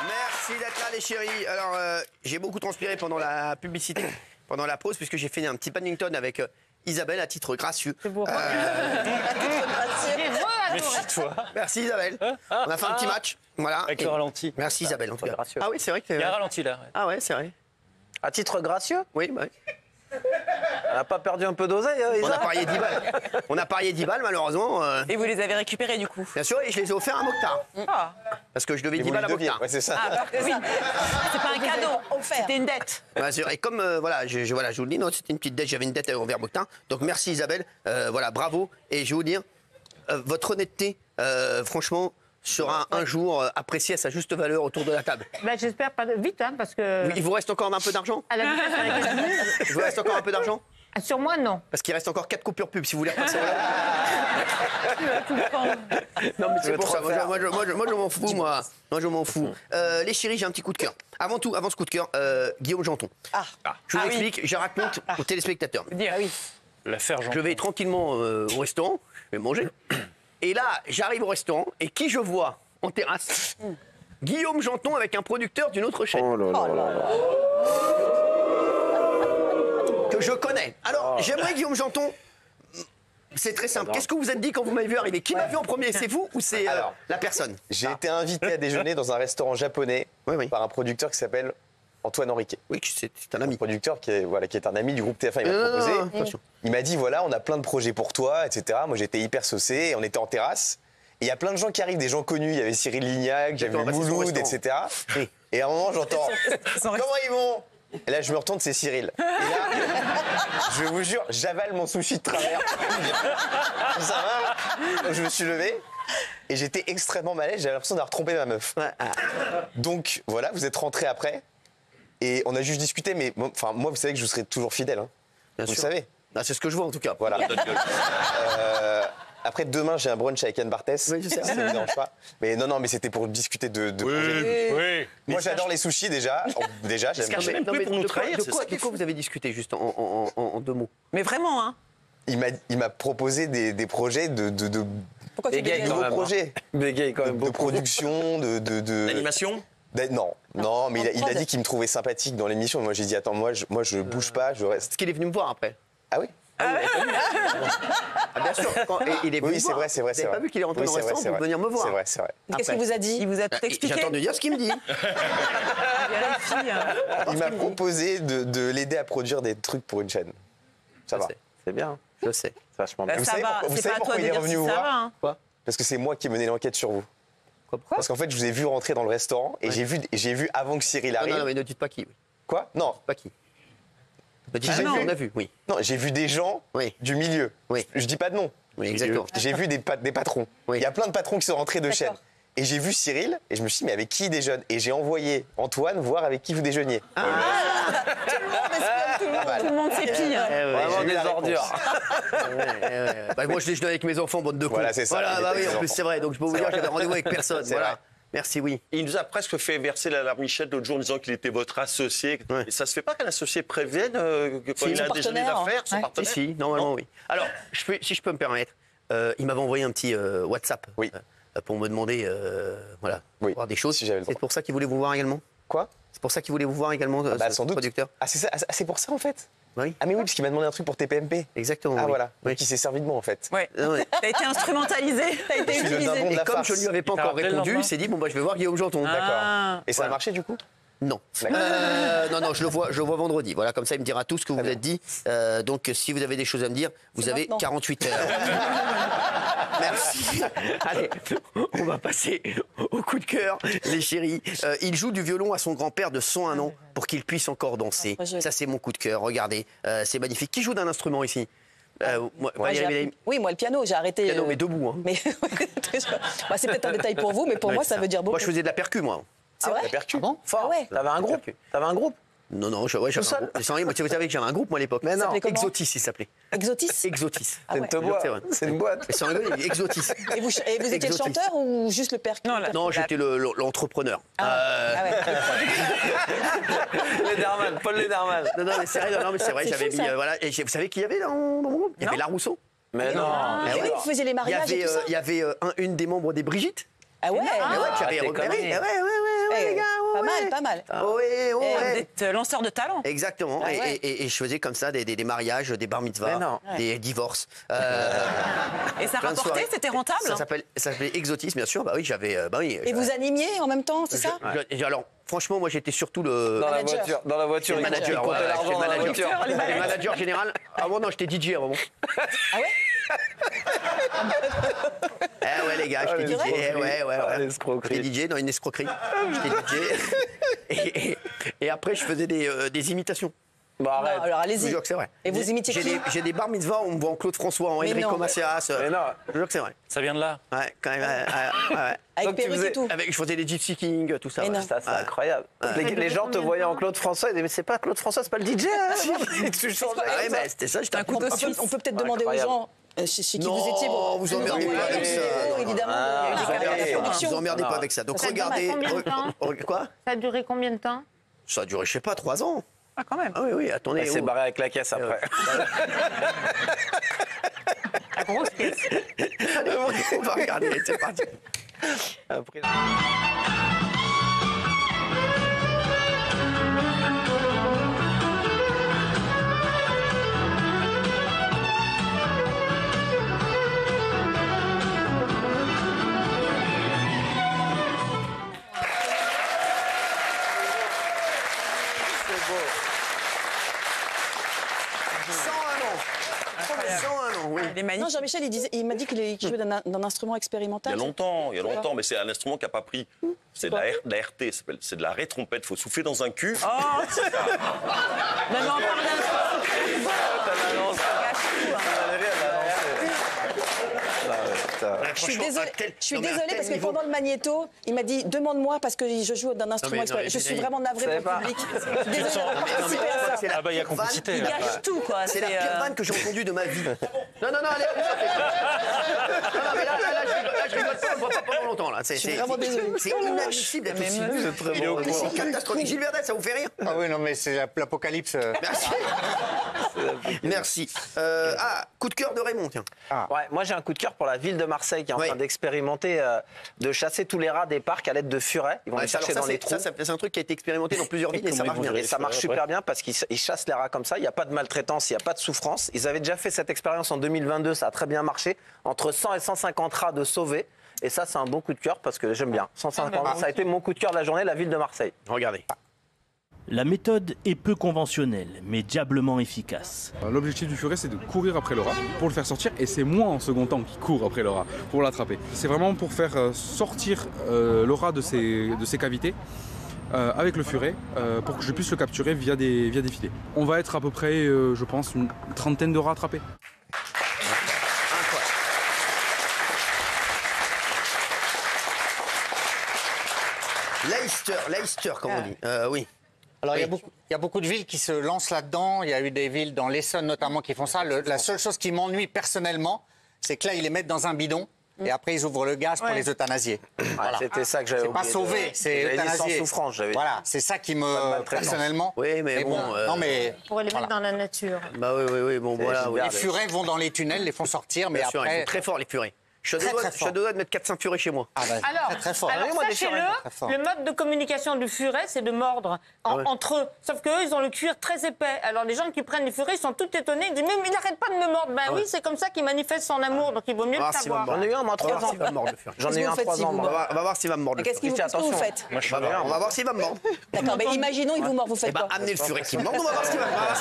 Merci d'être là, les chéris. Alors, j'ai beaucoup transpiré pendant la publicité, pendant la pause, puisque j'ai fait un petit Paddington avec Isabelle à titre gracieux. C'est beau. Méfie-toi. Merci Isabelle. On a fait un petit match. Voilà. Avec le ralenti. Merci Isabelle, en tout cas. Gracieux. Ah oui, c'est vrai que... Il y a un ralenti là. Ah ouais, c'est vrai. À titre gracieux, Oui, bah oui. elle n'a pas perdu un peu d'oseille, On Isa a parié 10 balles. On a parié 10 balles, malheureusement. Et vous les avez récupérés du coup? Bien sûr, et je les ai offerts à Mokhtar. Ah, Parce que je devais 10 balles à Mokhtar. Ouais, c'est ça. oui. C'est pas un cadeau. C'était une dette. Bien sûr, et comme, voilà, je vous le dis, non, c'était une petite dette, j'avais une dette envers Mokhtar. Donc merci Isabelle, voilà, bravo. Et je vais vous dire, votre honnêteté, franchement, sera un jour appréciée à sa juste valeur autour de la table. Ben, j'espère pas vite, hein, parce que... Il vous reste encore un peu d'argent? À la vitesse à laquelle je mise, Il vous reste encore un peu d'argent? sur moi, non. Parce qu'il reste encore 4 coupures pub si vous voulez repasser. Non, mais c'est pour ça. Moi, je m'en fous, moi. Moi, je m'en fous. Les chéris, j'ai un petit coup de cœur. Avant ce coup de cœur, Guillaume Janton. Je vous explique, je raconte aux téléspectateurs. Dire oui. L'affaire Jean. Je vais tranquillement au restaurant, je vais manger. Et là, j'arrive au restaurant, et qui je vois en terrasse? Guillaume Janton avec un producteur d'une autre chaîne. Que je connais. Alors, j'aimerais Guillaume Janton. C'est très simple. Qu'est-ce que vous vous êtes dit quand vous m'avez vu arriver? Qui m'a vu en premier? C'est vous ou c'est la personne? J'ai été invité à déjeuner dans un restaurant japonais par un producteur qui s'appelle Antoine Henriquet. Oui, c'est un ami. Un producteur qui est un ami du groupe TF1. Il m'a proposé. Il m'a dit voilà, on a plein de projets pour toi, etc. Moi, j'étais hyper saucé et on était en terrasse. Et il y a plein de gens qui arrient, des gens connus. Il y avait Cyril Lignac, j'avais Mouloud, etc. Et à un moment, j'entends comment ils vont? Et là, je me retourne, c'est Cyril. Et là, je vous jure, j'avale mon sushi de travers. Ça va? Donc, je me suis levé et j'étais extrêmement mal à l'aise. J'avais l'impression d'avoir trompé ma meuf. Donc voilà, vous êtes rentrés après et on a juste discuté. Mais enfin, moi, vous savez que je serai toujours fidèle. Hein. Bien Vous le sûr. savez. Ah, c'est ce que je vois en tout cas. Voilà. Après, demain, j'ai un brunch avec Anne Barthès. Oui, je sais. Ça ne me dérange pas. Mais non, mais c'était pour discuter de projets. Oui. Moi, j'adore les sushis déjà. Déjà, j'aime cache bien. même plus pour nous trahir, c'est ça De quoi vous avez discuté juste en 2 mots? Mais vraiment, hein. Il m'a proposé des projets de Pourquoi tu Bégaye, bégayes quand nouveaux même, hein. projets. Bégaye quand même De beaucoup. production, L'animation Non, mais il a prod. dit qu'il me trouvait sympathique dans l'émission. Moi, j'ai dit, attends, moi, je bouge pas, je reste. Parce qu'il est venu me voir après. Ah oui? Ah, bien sûr. Il est venu Oui, me c'est voir. vrai, c'est vrai. Vous n'avez pas vu qu'il est rentré dans le restaurant pour venir me voir. C'est vrai. Qu'est-ce qu'il vous a dit? Il vous a tout expliqué. J'attends de dire ce qu'il me dit. Vérifie, hein. Il m'a proposé de l'aider à produire des trucs pour une chaîne. Ça va. C'est bien. Je sais. C'est vachement Bah, bien. Vous ça savez va. pourquoi- vous C'est savez pas à toi pourquoi de il est dire revenu si vous ça voir va. hein. Quoi? Parce que c'est moi qui ai mené l'enquête sur vous. Pourquoi? Parce qu'en fait, je vous ai vu rentrer dans le restaurant et j'ai vu avant que Cyril arrive. Non, mais ne dites pas qui. Oui. Quoi? Non. Pas qui. Ne dites Ah, pas non. qui on a vu, oui. Non, j'ai vu des gens Oui. du milieu. Oui. Je dis pas de nom. Oui, exactement. J'ai vu des patrons. Oui. Il y a plein de patrons qui sont rentrés de chaîne. Et j'ai vu Cyril et je me suis dit, mais avec qui il déjeune? Et j'ai envoyé Antoine voir avec qui vous déjeuniez. Tout le monde s'épille. hein. Vraiment j'ai eu des la réponse. ordures. Bah, moi, je déjeune avec mes enfants, bande de cons. Voilà, c'est ça. Voilà, Il bah était oui, en avec plus, ses c'est vrai. Donc, je peux vous dire, j'avais rendez-vous avec personne. C'est Voilà. vrai. Merci, oui. Il nous a presque fait verser la larmichette l'autre jour en disant qu'il était votre associé. Ouais. Et ça se fait pas qu'un associé prévienne que quand il son a déjeuné partenaire. d'affaires, son Ouais. partenaire. Si, normalement, oui. Alors, si je peux me permettre, il m'avait envoyé un petit WhatsApp Oui. pour me demander Oui. voir des choses. Si j'avais le droit. C'est pour ça qu'il voulait vous voir également? Quoi? C'est pour ça qu'il voulait vous voir également, Bah, ce sans doute. producteur? Ah, c'est ça. Ah, c'est pour ça en fait. Oui. Ah mais oui, parce qu'il m'a demandé un truc pour TPMP. Exactement. Ah oui. voilà. Oui. Donc il s'est servi de moi en fait. Ouais. Ah ouais. T'as été instrumentalisé. T'as été Je suis le utilisé. dindon de Et la comme farce. je ne lui avais pas Il t'a encore rappelé le répondu, il lendemain s'est dit bon bah je vais voir Guillaume Janton. Ah. Et ça a Voilà. marché du coup? Non. D'accord. Non, je le vois vendredi. Voilà, comme ça il me dira tout ce que vous vous êtes dit. Donc si vous avez des choses à me dire, vous C'est avez maintenant. 48 heures. Merci. Allez, on va passer au coup de cœur, les chéris. Il joue du violon à son grand-père de 101 ans pour qu'il puisse encore danser. moi, je- Ça c'est mon coup de cœur. Regardez, c'est magnifique. Qui joue d'un instrument ici? Moi, Moi, Valérie j'ai Bélaïm. appris- Oui, moi, le piano, j'ai arrêté. Piano, mais debout. Hein. Mais bah, c'est peut-être un détail pour vous, mais pour moi, ça veut dire beaucoup. Moi je faisais de la percu, moi. C'est vrai? La percu. Ah bon? Fort. Ah ouais. T'avais un groupe? T'avais un groupe? Non, j'avais un seul groupe. Sans rien, moi, tu savais que j'avais un groupe, moi, à l'époque. Mais non. s'appelait comment Exotis, il s'appelait. Exotis. Exotis. Ah ouais. C'est une boîte. C'est vrai. C'est une boîte. Mais sans rigoler, Exotis. Et vous étiez le Exotis. chanteur ou juste le père? Non, là- Non, j'étais l'entrepreneur. Ah ouais. Lederman, Paul Lederman. Non, mais c'est vrai, non, mais c'est vrai, C'est j'avais fou, mis. ça. Voilà, et vous savez qui il y avait dans mon groupe? Il y avait Non. La Rousseau. Mais non. Ah Eh oui, ouais. vous faisiez les Il y mariages et avait, tout ça? il y avait une des membres des Brigitte. Ah ouais. Mais ouais, que j'avais t'es repéré. connerie. Ouais, Eh, les gars. Pas ouais. mal, pas mal. Ouais. Vous êtes lanceur de talent. Exactement. Ah Et- ouais. et je faisais comme ça des mariages, des bar Mais mitzvahs, non. des divorces. Et ça plein de rapportait, soirées. c'était rentable. Ça s'appelait Exotis, bien sûr. Bah oui, j'avais. Bah oui. Et vous animiez en même temps, c'est ça? Alors, franchement, moi, j'étais surtout le. Dans la Manager. voiture. Dans la voiture. Le il manager, comptait ouais, l'argent j'étais dans la manager. voiture. Le manager général. Ah bon, non, j'étais DJ à un moment. Ah ouais? Eh ouais, les gars, j'étais DJ. Ouais. Ah, l'escroquerie. J'étais DJ dans une escroquerie. J'étais DJ. Et après, je faisais des imitations. Bah Non, arrête. alors Je vous allez-y. jure que c'est vrai. Et vous imitiez qui? J'ai des bar mitzvahs où on me voit en Claude François, en Mais Enrico non. Macias. Mais non. Je vous jure que c'est vrai. Ça vient de là. Ouais, quand même. ouais. Avec Donc, tu perruque faisais- et tout. Je faisais des Gypsy King, tout ça. Mais ouais. non. Ça, c'est Ouais. incroyable. Les gens te voyaient en Claude François, ils disaient, mais c'est pas Claude François, c'est pas le DJ. Hein tu changes Ah ouais, mais c'était ça, j'étais un couteau coup de suisse. On peut peut-être demander aux Incroyable. gens chez qui Non, vous étiez. vous emmerdez nous pas avec envoyer ça. des photos, Non, évidemment. Ah, Il y a eu des vous caméras de emmerdez pas. production. Vous emmerdez Non. pas avec ça. Donc Ça dure regardez. combien de temps Quoi? Ça a duré combien de temps? Ça a duré, je sais pas, 3 ans. Ah, quand même. Ah oui, attendez. Elle s'est barrée avec la caisse après. La grosse pièce. Allez, on va regarder, c'est parti. Après- C'est beau. 101 ans, oui. Il est Non, magnifique. Jean-Michel, il m'a dit qu'il jouait d'un instrument Il expérimental. y a longtemps, mais c'est un instrument qui n'a pas pris. C'est de la RT, ça s'appelle. C'est de la rétrompette. Il faut souffler dans un cul. Oh, c'est ça. Non, mais on parle d'un truc. Ça gâche tout, hein. Ah, Je suis désolée parce que pendant le magnéto, il m'a dit demande-moi parce que je joue d'un instrument exprès. Je suis vraiment navrée pour le public. Désolée d'avoir participé à ça. Ah bah il y a complicité. Il gâche tout, quoi. C'est la pire vanne que j'ai entendue de ma vie. Non, allez, non, mais là, je rigole pas, on ne voit pas pendant longtemps. Là. Je suis vraiment désolée. C'est inadmissible d'être aussi nul. C'est catastrophique. Gilles Verdez, ça vous fait rire? Ah oui, non, mais c'est l'apocalypse. Merci. Merci. Coup de cœur de Raymond, tiens. Ouais, moi j'ai un coup de cœur pour la ville de Marseille qui est en train d'expérimenter, de chasser tous les rats des parcs à l'aide de furets. Ils vont les chercher dans les trous. C'est un truc qui a été expérimenté dans plusieurs villes et ça marche bien. Et ça marche super bien parce qu'ils chassent les rats comme ça. Il n'y a pas de maltraitance, il n'y a pas de souffrance. Ils avaient déjà fait cette expérience en 2022, ça a très bien marché. Entre 100 et 150 rats de sauvés. Et ça, c'est un bon coup de cœur parce que j'aime bien. 150, ça a été mon coup de cœur de la journée, la ville de Marseille. Regardez. La méthode est peu conventionnelle, mais diablement efficace. L'objectif du furet, c'est de courir après le rat pour le faire sortir, et c'est moi en second temps qui cours après le rat pour l'attraper. C'est vraiment pour faire sortir le rat de ses cavités avec le furet pour que je puisse le capturer via des filets. On va être à peu près, je pense, une trentaine de rats attrapés. Leicester, comme on dit. Oui. Alors, il y a beaucoup de villes qui se lancent là-dedans. Il y a eu des villes dans l'Essonne notamment qui font ça. La seule chose qui m'ennuie personnellement, c'est que là, ils les mettent dans un bidon et après, ils ouvrent le gaz pour les euthanasier. Voilà. C'était ça que j'avais oublié. C'est pas sauver, c'est euthanasier. Sans souffrance, voilà, c'est ça qui me, personnellement... Oui, mais bon... non, mais... Pour les mettre dans la nature. Bah oui, bon, voilà. Les furets vont dans les tunnels, les font sortir, mais après... Ils sont très forts, les furets. Je suis à deux doigts de mettre 400 furets chez moi. Alors, sachez-le, le mode de communication du furet, c'est de mordre entre eux. Sauf qu'eux, ils ont le cuir très épais. Alors, les gens qui prennent les furets, ils sont tout étonnés. Ils disent, mais il n'arrête pas de me mordre. Ben oui, c'est comme ça qu'il manifeste son amour. Donc, il vaut mieux le savoir. J'en ai eu un, moi, 3 ans. J'en ai eu un 3 ans. On va voir s'il va me mordre. Qu'est-ce que vous faites? On va voir s'il va me mordre. D'accord, mais imaginons, il vous mord, vous faites quoi? Amenez le furet qui me mord, on va voir ce qui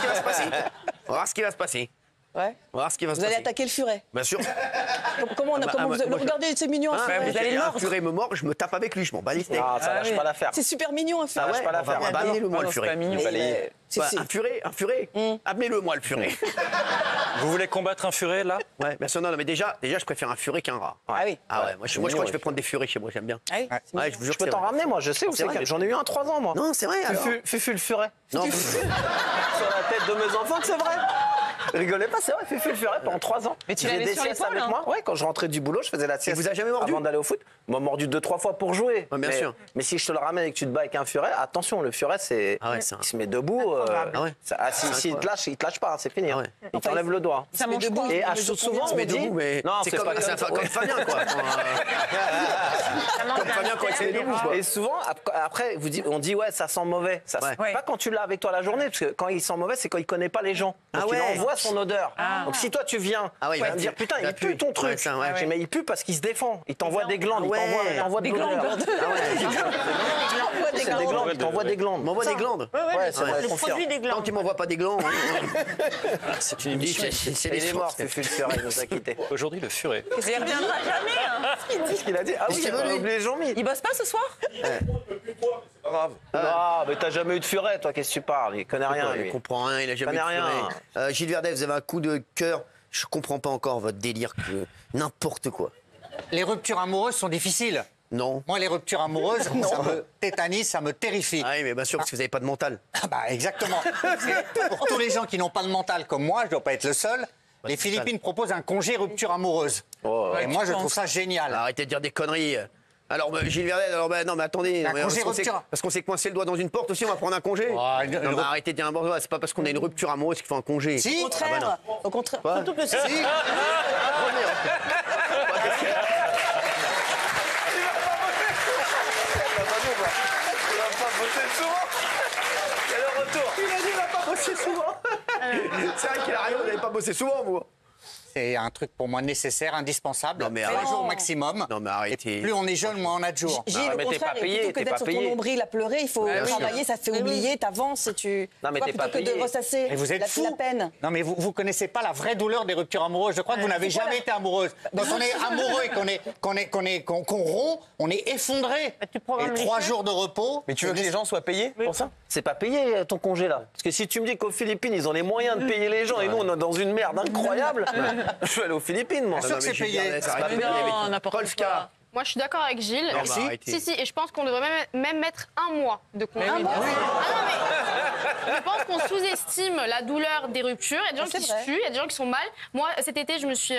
va se passer. On va voir ce qui va se passer. Ouais. On va voir ce qui va se passer. Vous allez attaquer le furet? Bien sûr. Comment vous regardez, c'est mignon un furet. Vous allez le mordre. Un furet me mord, je me tape avec lui, je m'en bats les steaks. Ah, ça va, je peux pas la faire. C'est super mignon un furet. Ça va, je peux pas la faire. Amenez-le-moi le furet. Un furet. Amenez-le-moi le furet. Vous voulez combattre un furet là? Ouais, bien sûr, non, mais déjà, je préfère un furet qu'un rat. Ah oui. Ah ouais, moi je crois que je vais prendre des furets chez moi, j'aime bien. Ah oui. Ouais, je vous jure. Je peux t'en ramener, moi, je sais où c'est. J'en ai eu un 3 ans, moi. Non, c'est vrai. Fufu le furet. Non. Sur la tête de mes enfants, que c'est vrai. Rigolez pas, c'est vrai, Fufu le furet pendant 3 ans. Mais tu l'avais sur l'épaule avec moi. Ouais, quand je rentrais du boulot, je faisais la sieste. Vous avez jamais mordu avant d'aller au foot? M'a mordu 2-3 fois pour jouer. Bien sûr. Mais si je te le ramène et que tu te bats avec un furet, attention, le furet, c'est il se met debout. S'il te lâche pas, c'est fini. Il t'enlève le doigt. Ça mange debout. Et souvent, on dit non, c'est comme Fabien, quoi. Comme Fabien quand il se met debout, quoi. Et souvent, après, on dit ouais, ça sent mauvais. Pas quand tu l'as avec toi la journée, parce que quand il sent mauvais, c'est quand il connaît pas les gens. Donc il envoie son odeur. Donc si toi tu viens, tu vas me dire putain, il pue ton truc. Mais il pue parce qu'il se défend. Il t'envoie des glandes. Il t'envoie des glandes. Il t'envoie des glandes. M'envoie des glandes. Ouais, c'est vrai. Le produit des glandes. Tant qu'il m'envoie pas des glandes. C'est une c'est les morts, Fufu le furet, il nous a quittés. Aujourd'hui, le furet. Il reviendra jamais. Qu'est-ce qu'il a dit? Ah oui, j'avais oublié Jean-Mi. Il bosse pas ce soir? Grave. Non, mais t'as jamais eu de furet, toi, qu'est-ce que tu parles? Il connaît rien, lui. Il comprend rien, il a jamais eu de furet. Gilles Verdez, vous avez un coup de cœur. Je comprends pas encore votre délire que n'importe quoi. Les ruptures amoureuses sont difficiles. Non. Moi, les ruptures amoureuses, ça me tétanise, ça me terrifie. Ah oui, mais bien sûr, parce que vous n'avez pas de mental. Ah bah, exactement. Pour tous les gens qui n'ont pas de mental comme moi, je ne dois pas être le seul, les Philippines proposent un congé rupture amoureuse. Et moi, je trouve ça génial. Arrêtez de dire des conneries. Alors, Gilles Verdez, non, mais attendez. Parce qu'on s'est coincé le doigt dans une porte aussi, on va prendre un congé. Non, mais arrêtez de dire n'importe quoi. C'est pas parce qu'on a une rupture amoureuse qu'il faut un congé. Si. Au contraire. Surtout que c'est... C'est vrai qu'il a raison, vous n'avez pas bossé souvent, vous. C'est un truc pour moi nécessaire, indispensable. Non, mais 3 jours au maximum. Non, mais arrêtez. Et plus on est jeune, moins on a de jours. Gilles, au contraire, plutôt que d'être sur ton nombril à pleurer, il faut travailler, ça te fait oublier, t'avances et tu... Non, mais t'es pas plutôt que de ressasser la peine. Non, mais vous connaissez pas la vraie douleur des ruptures amoureuses. Je crois que vous n'avez jamais été amoureuse. Quand on est amoureux et qu'on rompt, on est effondré. Et 3 jours de repos... Mais tu veux que les gens soient payés pour ça? C'est pas payé ton congé là. Parce que si tu me dis qu'aux Philippines ils ont les moyens de payer les gens et nous on est dans une merde incroyable, Je suis allé aux Philippines, moi. Bien sûr que c'est payé. Non, n'importe quoi. Moi, je suis d'accord avec Gilles. Merci. Si, et je pense qu'on devrait même mettre un mois de congé. Un mois. Je pense qu'on sous-estime la douleur des ruptures. Il y a des gens qui se tuent, il y a des gens qui sont mal. Moi, cet été, je me suis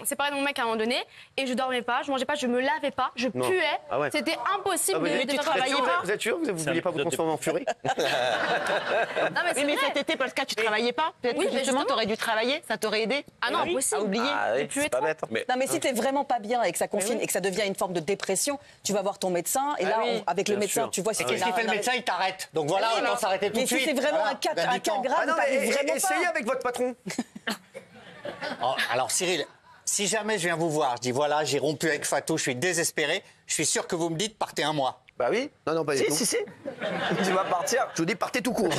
séparée de mon mec à un moment donné et je dormais pas, je mangeais pas, je me lavais pas, je puais. Ah ouais. C'était impossible de travailler travailler pas. Vous êtes sûr? Vous ne vouliez pas vous transformer en furie? Non, mais cet été, Polska, tu travaillais pas? Peut-être que justement, tu aurais dû travailler, ça t'aurait aidé? Ah non, impossible. À oublier. C'est pas bête. Non, mais si t'es vraiment pas bien et que ça confine et que ça devient une forme de dépression, tu vas voir ton médecin et là, avec le médecin, tu vois ce qu'est-ce qu'il fait le médecin? Il t'arrête. Donc voilà, autant s'arrêter tout de suite. Mais si c'est vraiment un cas grave, essayez avec votre patron. Alors Cyril, si jamais je viens vous voir, je dis voilà, j'ai rompu avec Fatou, je suis désespéré, je suis sûr que vous me dites partez un mois. Bah oui. Non, pas du tout. Si. Tu vas partir. Je vous dis partez tout court.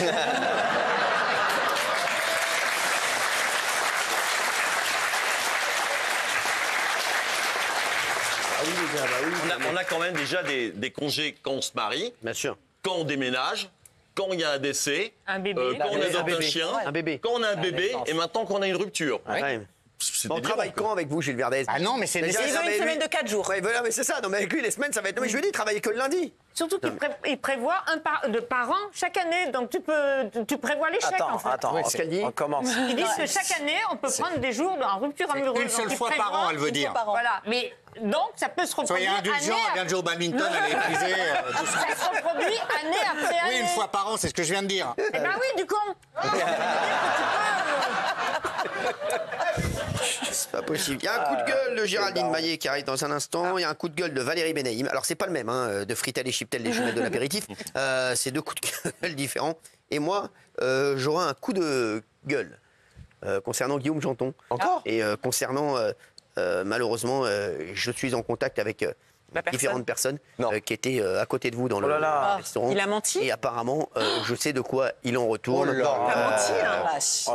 On a quand même déjà des congés quand on se marie, bien sûr, quand on déménage, quand il y a un décès, un bébé, quand on adopte un chien, quand on a un bébé et maintenant qu'on a une rupture. Ouais. On travaille quand avec vous, Gilles Verdez? Ah non, mais c'est une semaine de 4 jours. Ouais, voilà, mais c'est ça. Non, mais avec lui, les semaines, ça va être. Non, mais je lui dis, il travaille que le lundi. Surtout qu'il prévoit par an chaque année, donc tu prévois les chèques en fait. Attends, ce qu'elle dit. On commence. Ils disent que chaque année, on peut prendre des jours en rupture amoureuse. Une seule fois par an, elle veut dire. Voilà, mais donc ça peut se reproduire. Soyez indulgent, elle vient de jouer au badminton, elle est épuisée. Ça se reproduit année après année. Oui, une fois par an, c'est ce que je viens de dire. Eh ben oui, du con. C'est pas possible. Il y a un coup de gueule de Géraldine Maillet qui arrive dans un instant. Il y a un coup de gueule de Valérie Benaïm. Alors, c'est pas le même, hein, de Fritel et Chiptel, les jumelles de l'apéritif. C'est deux coups de gueule différents. Et moi, j'aurai un coup de gueule concernant Guillaume Janton. Encore? Et concernant, malheureusement, je suis en contact avec différentes personnes qui étaient à côté de vous dans le restaurant. Il a menti? Et apparemment, je sais de quoi il en retourne. Il a menti, hein.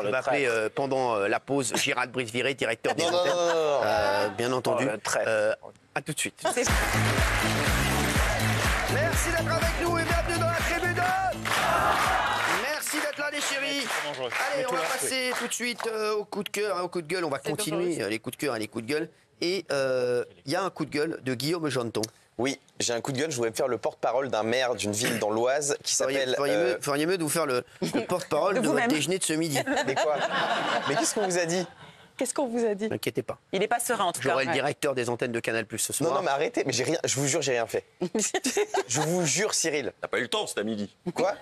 Je vais appeler pendant la pause Gérald Brice-Viré, directeur des antennes. Bien entendu. À tout de suite. Merci d'être avec nous et bienvenue dans la tribune. Merci d'être là, les chéris. Allez, on va passer tout de suite au coup de cœur, au coup de gueule. On va continuer les coups de cœur et les coups de gueule. Et il y a un coup de gueule de Guillaume Janton. Oui, j'ai un coup de gueule. Je voudrais faire le porte-parole d'un maire d'une ville dans l'Oise qui s'appelle. Feriez mieux de vous faire le porte-parole de votre déjeuner de ce midi. Mais quoi? Mais qu'est-ce qu'on vous a dit? Qu'est-ce qu'on vous a dit? N'inquiétez pas. Il n'est pas serein en tout cas. J'aurai le directeur des antennes de Canal+ ce soir. Non, mais arrêtez. Mais j'ai rien. Je vous jure, j'ai rien fait. Je vous jure, Cyril. T'as pas eu le temps, c'était à midi. Quoi?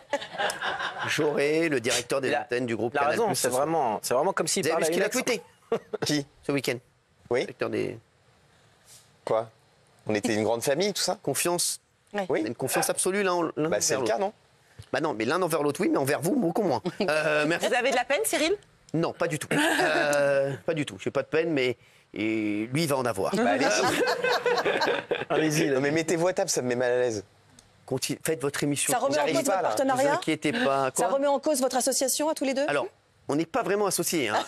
J'aurai le directeur des antennes du groupe Canal+. C'est vraiment comme s'il parlait. Est-ce qu'il a tweeté? Qui? Ce week-end. Oui. Directeur des. Quoi? On était une grande famille, tout ça? Confiance. Ouais. Oui. Une confiance absolue l'un c'est le cas, non? Bah non, mais l'un envers l'autre, oui, mais envers vous, beaucoup moins. Merci. Vous avez de la peine, Cyril? Non, pas du tout. Pas du tout. Je n'ai pas de peine, mais lui, il va en avoir. Bah, allez-y. Non, mais mettez-vous à table, ça me met mal à l'aise. Faites votre émission. Ça remet en cause votre partenariat? Ne vous inquiétez pas. Ça remet en cause votre association à tous les deux? Alors, on n'est pas vraiment associés. Hein.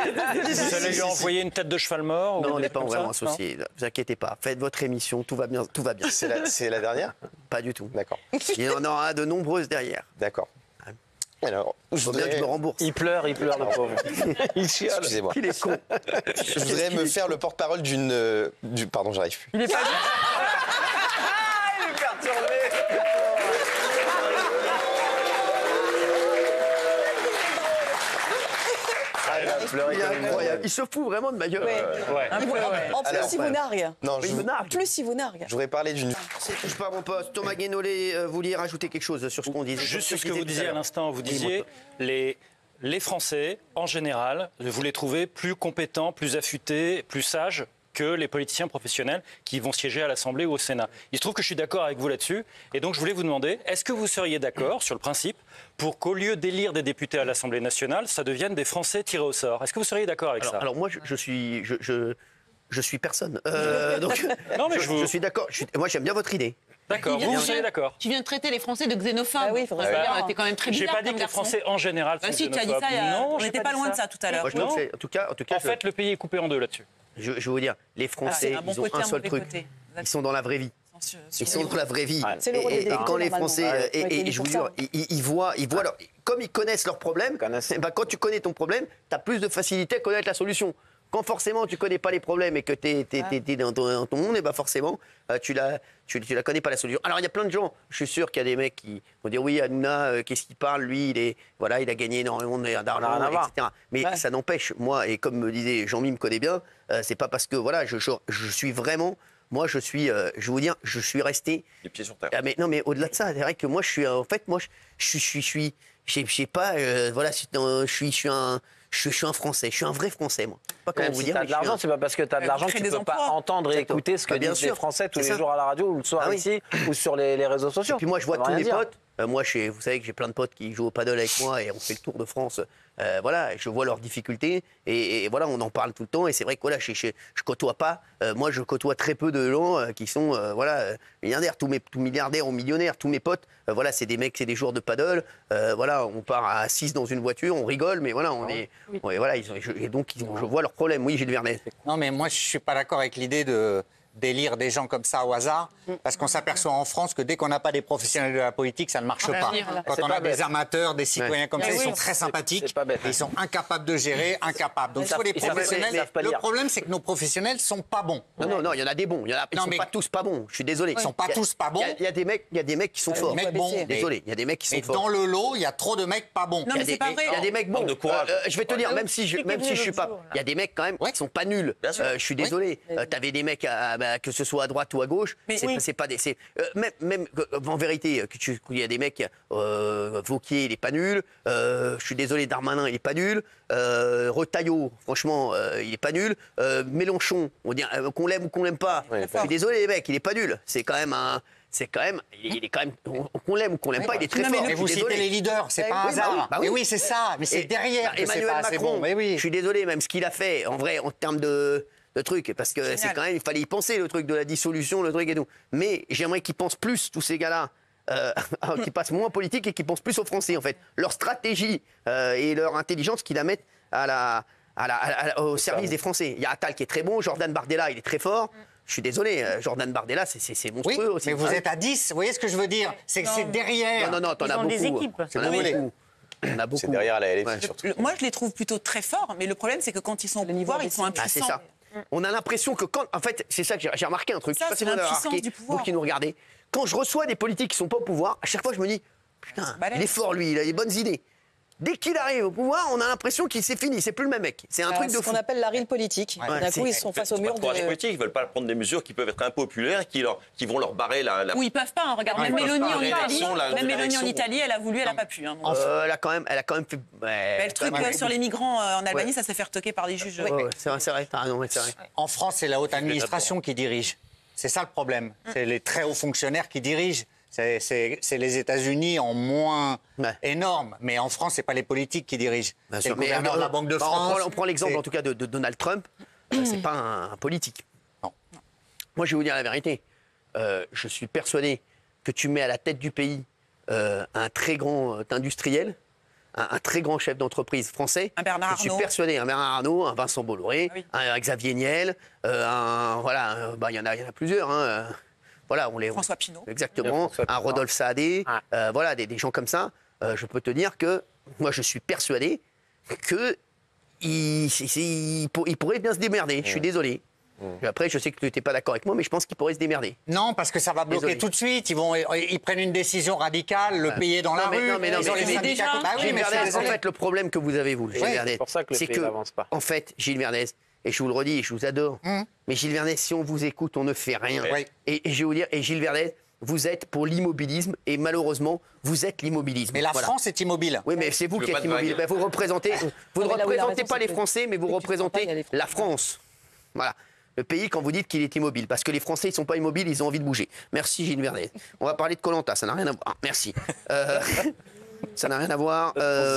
Vous allez lui envoyer une tête de cheval mort? Non, on n'est pas vraiment associés. Ne vous inquiétez pas. Faites votre émission, tout va bien. Tout va bien. C'est la dernière? Pas du tout. D'accord. Il y en aura de nombreuses derrière. D'accord. Alors, je voudrais bien que je me rembourse. Il pleure, le pauvre. Il chiale. Excusez-moi. Il est con. Je voudrais me faire le porte-parole d'une. Pardon, j'arrive plus. Il est pas. Il est perturbé. Il est incroyable. Il se fout vraiment de ma gueule. En plus, il vous nargue. Non, En plus, il vous nargue. Je voudrais parler d'une. Je pars mon poste. Thomas Guénolé, vous vouliez rajouter quelque chose sur ce qu'on disait? Juste sur ce que vous disiez à l'instant. Vous disiez les Français, en général, vous les trouvez plus compétents, plus affûtés, plus sages que les politiciens professionnels qui vont siéger à l'Assemblée ou au Sénat. Il se trouve que je suis d'accord avec vous là-dessus. Et donc, je voulais vous demander, est-ce que vous seriez d'accord sur le principe pour qu'au lieu d'élire des députés à l'Assemblée nationale, ça devienne des Français tirés au sort? Est-ce que vous seriez d'accord avec ça? Alors moi, je suis personne. Donc, non, mais je suis d'accord. Moi, j'aime bien votre idée. D'accord, vous seriez d'accord? Tu viens de traiter les Français de xénophobes. Ah oui, t'es quand même très bizarre. J'ai pas dit que les Français en général sont si, tu as dit xénophobes. ça, Non, on n'était pas loin de ça tout à l'heure. En tout cas, en fait, le pays est coupé en deux là-dessus. Je vais vous dire, les Français, ils ont un seul truc. Ils sont dans la vraie vie. Ils sont dans la vraie vie. C'est l'euro des Et quand les Français, et je vous jure, ça. ils voient comme ils connaissent leurs problèmes, quand tu connais ton problème, tu as plus de facilité à connaître la solution. Quand forcément tu connais pas les problèmes et que tu es dans ton monde, et forcément tu la connais pas la solution. Alors il y a plein de gens, je suis sûr qu'il y a des mecs qui vont dire oui, Hanouna, qu'est-ce qu'il parle, lui il a gagné énormément d'argent, etc. Mais ça n'empêche, moi, et comme me disait Jean-Mi me connaît bien, c'est pas parce que je suis vraiment. Moi, je vais vous dire, je suis resté. Les pieds sur terre. Ah, mais non, mais au-delà de ça, c'est vrai que moi, je suis un Français, je suis un vrai Français, moi. Pas comment vous si dire. T'as de l'argent, c'est pas parce que t'as de l'argent que tu peux pas entendre et écouter ce que disent les Français tous les jours à la radio ou le soir ici ou sur les réseaux sociaux. Et puis moi, je vois tous mes potes. Moi, vous savez que j'ai plein de potes qui jouent au paddle avec moi et on fait le tour de France. Je vois leurs difficultés et voilà, on en parle tout le temps. Et c'est vrai que voilà, je côtoie pas. Moi, je côtoie très peu de gens qui sont milliardaires. Tous milliardaires ou millionnaires, tous mes potes, c'est des mecs, c'est des joueurs de paddle. On part à 6 dans une voiture, on rigole, mais voilà, je vois leurs problèmes. Oui, Gilles Vernet. Non, mais moi, je suis pas d'accord avec l'idée d'élire des gens comme ça au hasard, parce qu'on s'aperçoit en France que dès qu'on n'a pas des professionnels de la politique, ça ne marche pas. Quand on a des amateurs, des citoyens comme ça, ils sont très sympathiques, ils sont incapables de gérer, incapables. Donc il faut des professionnels. Le problème, c'est que nos professionnels ne sont pas bons. Non, il y en a des bons. Ils ne sont pas tous pas bons. Je suis désolé. Ils ne sont pas tous pas bons. Il y a des mecs qui sont forts. Désolé, il y a des mecs qui sont forts. Mais dans le lot, il y a trop de mecs pas bons. Non, mais c'est pas vrai. Il y a des mecs bons. Je vais te dire, même si je suis pas, il y a des mecs quand même qui sont pas nuls. Je suis désolé. T'avais des mecs que ce soit à droite ou à gauche, c'est pas des. Même en vérité, il y a des mecs. Wauquiez, il est pas nul. Je suis désolé, Darmanin, il est pas nul. Retailleau, franchement, il est pas nul. Mélenchon, on dit qu'on l'aime ou qu'on l'aime pas. Je suis désolé, les mecs, il est pas nul. Il est quand même, qu'on l'aime ou qu'on l'aime pas, il est très fort. Mais vous citez les leaders, c'est pas un hasard. Mais oui, c'est ça, mais c'est derrière que c'est pas assez bon. Je suis désolé, même ce qu'il a fait, en vrai, en termes de truc, parce que c'est quand même, il fallait y penser, le truc de la dissolution, le truc et tout. Mais j'aimerais qu'ils pensent plus, tous ces gars-là, qui passent moins politique et qui pensent plus aux Français, en fait. Leur stratégie et leur intelligence qu'ils la mettent au service des Français. Il y a Attal qui est très bon, Jordan Bardella, il est très fort. Je suis désolé, Jordan Bardella, c'est monstrueux aussi. Mais vous êtes à 10, vous voyez ce que je veux dire? C'est que c'est derrière. Non, t'en as beaucoup. Des équipes. On a beaucoup. C'est derrière la LFI surtout. Moi, je les trouve plutôt très forts, mais le problème, c'est que quand ils sont au pouvoir, ils sont impuissants. C'est ça. On a l'impression que en fait, c'est ça que j'ai remarqué un truc. Ça, c'est l'impuissance du pouvoir. Vous qui nous regardez, quand je reçois des politiques qui sont pas au pouvoir, à chaque fois je me dis, putain, il est fort lui, il a des bonnes idées. Dès qu'il arrive au pouvoir, on a l'impression qu'il c'est fini, c'est plus le même mec. C'est un truc de fou. C'est ce qu'on appelle la rille politique. D'un coup, ils sont face au mur de. Les politiques, ils veulent pas prendre des mesures qui peuvent être impopulaires, qui vont leur barrer la. Ou ils peuvent pas. Regarde, même Mélanie en Italie. Même Mélanie en Italie, elle a voulu, elle a pas pu. Elle a quand même fait. Le truc sur les migrants en Albanie, ça s'est fait retoquer par des juges. C'est vrai, t'as raison, c'est vrai. En France, c'est la haute administration qui dirige. C'est ça le problème. C'est les très hauts fonctionnaires qui dirigent. C'est les États-Unis en moins énorme, mais en France, c'est pas les politiques qui dirigent. C'est le gouverneur de la Banque de France. On prend l'exemple en tout cas de Donald Trump. C'est pas un politique. Non. Moi, je vais vous dire la vérité. Je suis persuadé que tu mets à la tête du pays un très grand industriel, un très grand chef d'entreprise français. Un Bernard Arnault. Je suis persuadé, un Bernard Arnault, un Vincent Bolloré, un Xavier Niel, il y en a plusieurs. François Pinault. Exactement, un Rodolphe Saadé, des gens comme ça. Je peux te dire que moi, je suis persuadé qu'il pourrait bien se démerder. Je suis désolé. Après, je sais que tu n'étais pas d'accord avec moi, mais je pense qu'il pourrait se démerder. Non, parce que ça va bloquer tout de suite. Ils prennent une décision radicale, le payer dans la rue. Ils ont les syndicats. Gilles Verdez, en fait, le problème que vous avez, vous, Gilles Verdez, c'est que, en fait, Gilles Verdez, et je vous le redis, je vous adore, mais Gilles Verdez, si on vous écoute, on ne fait rien. Et je vais vous dire, et Gilles Verdez, vous êtes pour l'immobilisme, et malheureusement, vous êtes l'immobilisme. Mais la France est immobile. Oui, mais c'est vous qui êtes immobile. Vous ne représentez pas les Français, mais vous représentez la France. Voilà. Le pays, quand vous dites qu'il est immobile, parce que les Français, ils ne sont pas immobiles, ils ont envie de bouger. Merci, Gilles Verdez. On va parler de Koh-Lanta, ça n'a rien à voir. Merci. Ça n'a rien à voir.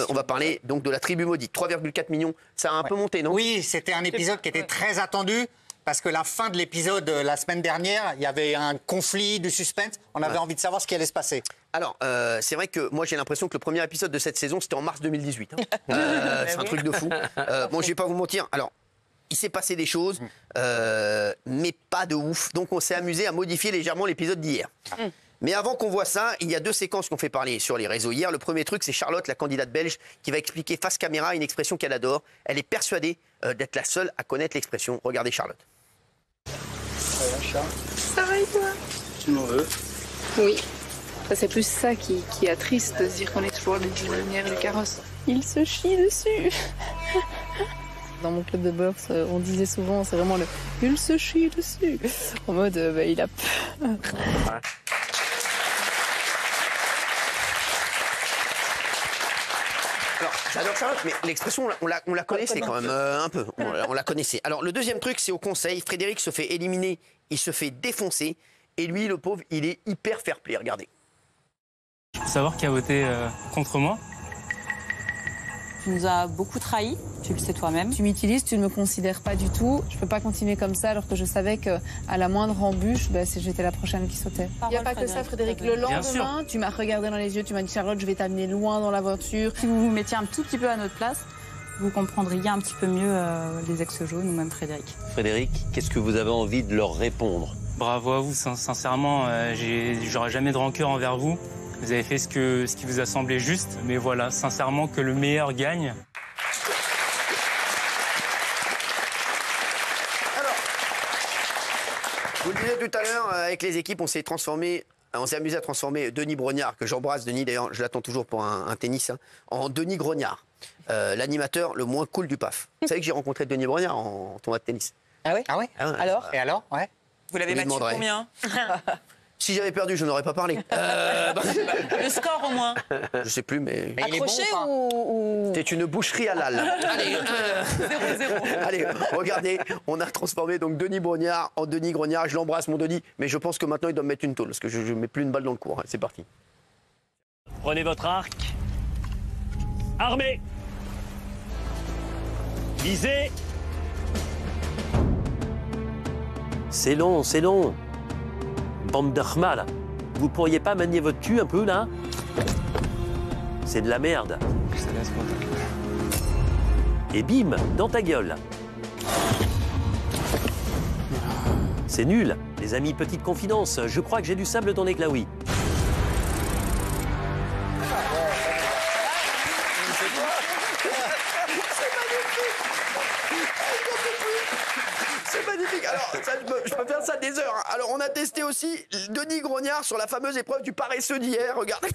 On va parler donc de la tribu maudite. 3,4 millions, ça a un peu monté, non? Oui, c'était un épisode qui était très attendu. Parce que la fin de l'épisode la semaine dernière, il y avait un conflit, du suspense. On avait envie de savoir ce qui allait se passer. Alors, c'est vrai que moi, j'ai l'impression que le premier épisode de cette saison, c'était en mars 2018. C'est un truc de fou. Bon, je ne vais pas vous mentir. Alors, il s'est passé des choses, mais pas de ouf. Donc on s'est amusé à modifier légèrement l'épisode d'hier. Mais avant qu'on voit ça, il y a 2 séquences qu'on fait parler sur les réseaux hier. Le premier truc, c'est Charlotte, la candidate belge, qui va expliquer face caméra une expression qu'elle adore. Elle est persuadée d'être la seule à connaître l'expression. Regardez Charlotte. Ça va et toi? Tu m'en veux? Oui. C'est plus ça qui est triste de se dire qu'on est toujours les lumières du carrosse. Il se chie dessus. Dans mon club de boxe, on disait souvent, c'est vraiment le « il se chie dessus ». En mode, il a peur. Alors, j'adore Charlotte, mais l'expression, on la connaissait quand même un peu. On la connaissait. Alors, le deuxième truc, c'est au conseil. Frédéric se fait éliminer, il se fait défoncer. Et lui, le pauvre, il est hyper fair-play. Regardez. Je veux savoir qui a voté contre moi. Tu nous as beaucoup trahis, tu le sais toi-même. Tu m'utilises, tu ne me considères pas du tout. Je peux pas continuer comme ça alors que je savais qu'à la moindre embûche, j'étais la prochaine qui sautait. Il n'y a pas que ça, Frédéric. Le lendemain, tu m'as regardé dans les yeux, tu m'as dit Charlotte, je vais t'amener loin dans l'aventure. Si vous vous mettiez un tout petit peu à notre place, vous comprendriez un petit peu mieux les ex-jaunes ou même Frédéric. Frédéric, qu'est-ce que vous avez envie de leur répondre? Bravo à vous, sincèrement, j'aurai jamais de rancœur envers vous. Vous avez fait ce qui vous a semblé juste, mais voilà, sincèrement, que le meilleur gagne. Alors, je vous le disais tout à l'heure, avec les équipes, on s'est amusé à transformer Denis Brognard, que j'embrasse, Denis, d'ailleurs, je l'attends toujours pour un tennis, hein, en Denis Grognard, l'animateur le moins cool du PAF. Vous savez que j'ai rencontré Denis Brognard en tournoi de tennis. Ah oui? Ah ouais? Alors? Et alors? Ouais. Vous l'avez battu combien? Si j'avais perdu, je n'aurais pas parlé. Le score au moins? Je sais plus, mais... Accroché ou... C'est une boucherie à l'âle. Allez, 0-0. Allez, regardez, on a transformé donc Denis Brognard en Denis Grognard. Je l'embrasse, mon Denis, mais je pense que maintenant, il doit me mettre une tôle, parce que je ne mets plus une balle dans le cours. C'est parti. Prenez votre arc. Armé. Visez. C'est long, c'est long. Bande de khmal. Vous pourriez pas manier votre cul un peu, là? C'est de la merde. Et bim, dans ta gueule. C'est nul. Les amis, petite confidence, je crois que j'ai du sable dans les glaouis. C'est magnifique. Alors, ça, je peux faire ça des heures. Hein. Alors, on a testé aussi Denis Grognard sur la fameuse épreuve du paresseux d'hier. Regardez.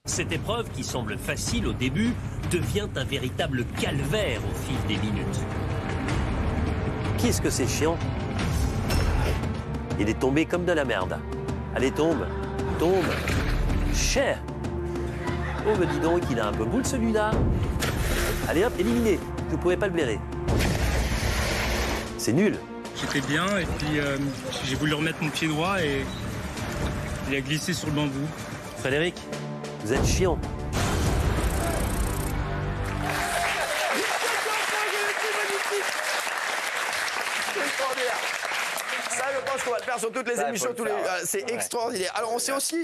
Cette épreuve, qui semble facile au début, devient un véritable calvaire au fil des minutes. Qu'est-ce que c'est chiant? Il est tombé comme de la merde. Allez, tombe. Tombe. Cher. Oh, mais dis donc, il a un peu boule celui-là. Allez hop, éliminé. Je ne pouvais pas le blairer. C'est nul. J'étais bien et puis j'ai voulu remettre mon pied droit et il a glissé sur le bambou. Frédéric, vous êtes chiant. Ça, je pense qu'on va le faire sur toutes les émissions. C'est extraordinaire. Alors, on s'est aussi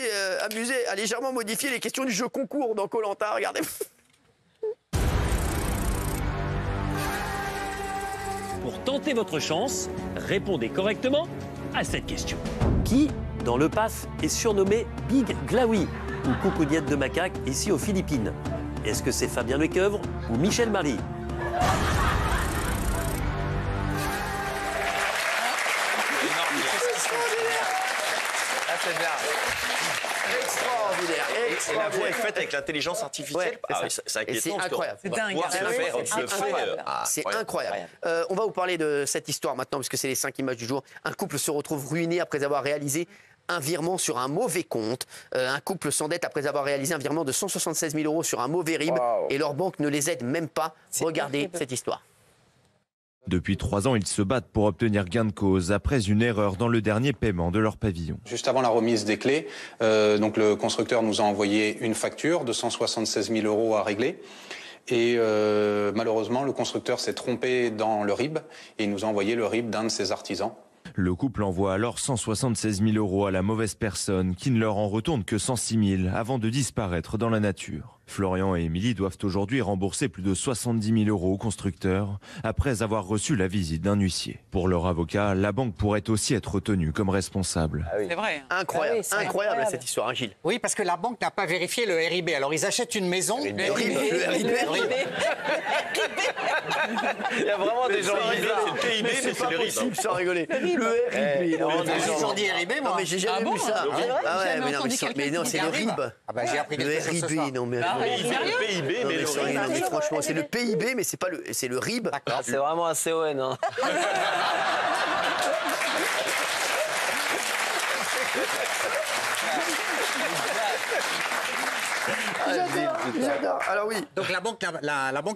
amusé à légèrement modifier les questions du jeu concours dans Koh-Lanta. Regardez. Pour tenter votre chance, répondez correctement à cette question. Qui, dans le PAF, est surnommé Big Glaoui ou coucougnette de macaque ici aux Philippines? Est-ce que c'est Fabien Lecoeuvre ou Michel Marie? C'est bien. Extraordinaire. Et la voix est faite avec l'intelligence artificielle. Ouais, c'est inquiétant. C'est incroyable. C'est dingue. C'est incroyable. On va vous parler de cette histoire maintenant, puisque c'est les 5 images du jour. Un couple se retrouve ruiné après avoir réalisé un virement sur un mauvais compte. Un couple s'endette après avoir réalisé un virement de 176 000 € sur un mauvais RIB. Wow. Et leur banque ne les aide même pas. Regardez cette histoire. Depuis 3 ans, ils se battent pour obtenir gain de cause après une erreur dans le dernier paiement de leur pavillon. Juste avant la remise des clés, donc le constructeur nous a envoyé une facture de 176 000 € à régler. Et malheureusement, le constructeur s'est trompé dans le RIB et il nous a envoyé le RIB d'un de ses artisans. Le couple envoie alors 176 000 € à la mauvaise personne qui ne leur en retourne que 106 000 avant de disparaître dans la nature. Florian et Émilie doivent aujourd'hui rembourser plus de 70 000 € au constructeur après avoir reçu la visite d'un huissier. Pour leur avocat, la banque pourrait aussi être tenue comme responsable. C'est vrai. Incroyable, Ah oui, incroyable cette histoire, hein, Gilles. Oui, parce que la banque n'a pas vérifié le RIB. Alors ils achètent une maison. Le RIB. Il y a vraiment des gens bizarres. C'est le PIB, mais c'est le RIB. Sans rigoler. Le RIB. J'ai toujours dit RIB, moi. Non, mais j'ai jamais vu ça. Ah ouais, mais non, c'est le RIB. Ah bah, j'ai appris Le quelque chose ce soir. RIB, non mais... Le PIB, mais le RIB. Non, mais franchement, c'est le PIB, mais c'est pas le... C'est le RIB. C'est vraiment un CON. Hein. J'adore. Alors oui. Donc la banque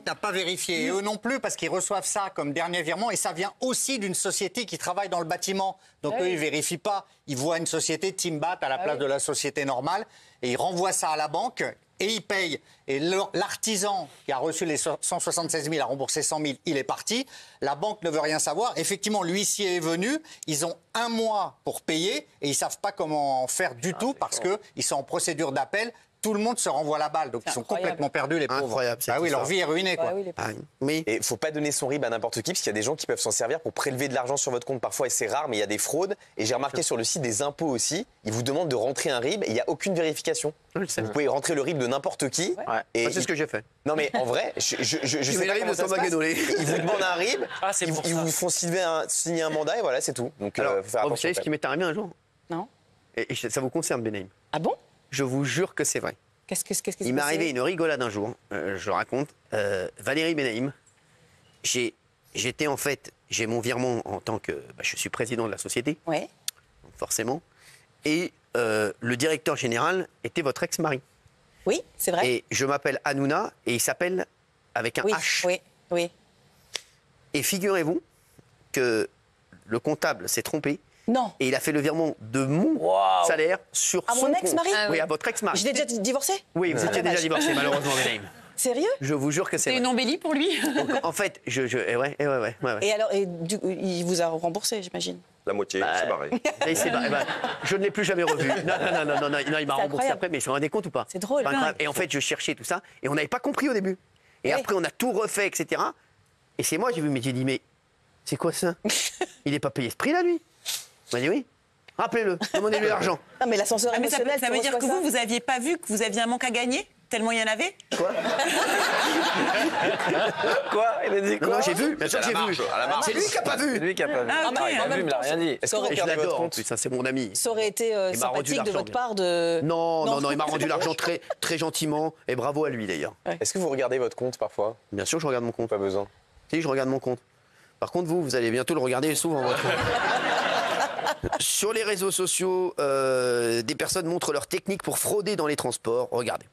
n'a pas vérifié. Et eux non plus, parce qu'ils reçoivent ça comme dernier virement. Et ça vient aussi d'une société qui travaille dans le bâtiment. Donc eux, ils ne vérifient pas. Ils voient une société Timbat à la place de la société normale. Et ils renvoient ça à la banque. Et ils payent. Et l'artisan qui a reçu les 176 000 a remboursé 100 000, il est parti. La banque ne veut rien savoir. Effectivement, l'huissier est venu. Ils ont 1 mois pour payer et ils ne savent pas comment faire du tout parce qu'ils sont en procédure d'appel. Tout le monde se renvoie la balle, donc ils sont complètement perdus, les pauvres. Incroyable, Ah oui, leur vie est ruinée, quoi. Mais il faut pas donner son RIB à n'importe qui, parce qu'il y a des gens qui peuvent s'en servir pour prélever de l'argent sur votre compte. Parfois, et c'est rare, mais il y a des fraudes. Et j'ai remarqué sur le site des impôts aussi, ils vous demandent de rentrer un RIB et il n'y a aucune vérification. Vous pouvez rentrer le RIB de n'importe qui. Et c'est ce que j'ai fait. Non, mais en vrai, je sais pas comment ça se passe. Ils vous demandent un RIB, ils vous font signer un mandat et voilà, c'est tout. Donc, alors, faut faire attention. vous savez ce qui m'est arrivé un jour? Non. Et ça vous concerne, Benaïm. Ah bon? Je vous jure que c'est vrai. Qu'est-ce qui Il m'est arrivé une rigolade un jour, je raconte. Valérie Benaïm, j'étais en fait, j'ai mon virement en tant que, je suis président de la société, ouais. Donc forcément, et le directeur général était votre ex-mari. Oui, c'est vrai. Et je m'appelle Hanouna et il s'appelle avec un H. Oui, oui. Et figurez-vous que le comptable s'est trompé. Non. Et il a fait le virement de mon salaire sur son compte. À mon ex-mari? Oui, à votre ex-mari. J'étais déjà divorcée? Oui, vous étiez déjà divorcée, malheureusement, Benaïm. Sérieux? Je vous jure que c'est une embellie pour lui. Donc, en fait, ouais. Et alors, il vous a remboursé, j'imagine? La moitié, c'est pareil. Je ne l'ai plus jamais revu. Non, il m'a remboursé après, mais je me rendais compte ou pas? C'est drôle. Et en fait, je cherchais tout ça, et on n'avait pas compris au début. Et après, on a tout refait, etc. Et c'est moi, j'ai dit, mais c'est quoi ça? Il n'est pas payé ce prix-là, lui? Il m'a dit oui. Rappelez-le, demandez-lui l'argent. Non, mais l'ascenseur émotionnel, ça veut dire que vous aviez pas vu que vous aviez un manque à gagner? Tellement il y en avait? Quoi? Quoi? Il a dit quoi? Non, j'ai vu, bien sûr que j'ai vu. C'est lui qui n'a pas vu. C'est lui qui n'a pas vu. Ah, il m'a vu, il m'a rien dit. Est-ce que je l'adore, ça c'est mon ami. Ça aurait été sympathique de votre part de... Non, il m'a rendu l'argent très, très gentiment, et bravo à lui d'ailleurs. Est-ce que vous regardez votre compte parfois? Bien sûr, je regarde mon compte. Pas besoin. Si, je regarde mon compte. Par contre, vous allez bientôt le regarder souvent. Sur les réseaux sociaux, des personnes montrent leurs techniques pour frauder dans les transports. Regardez.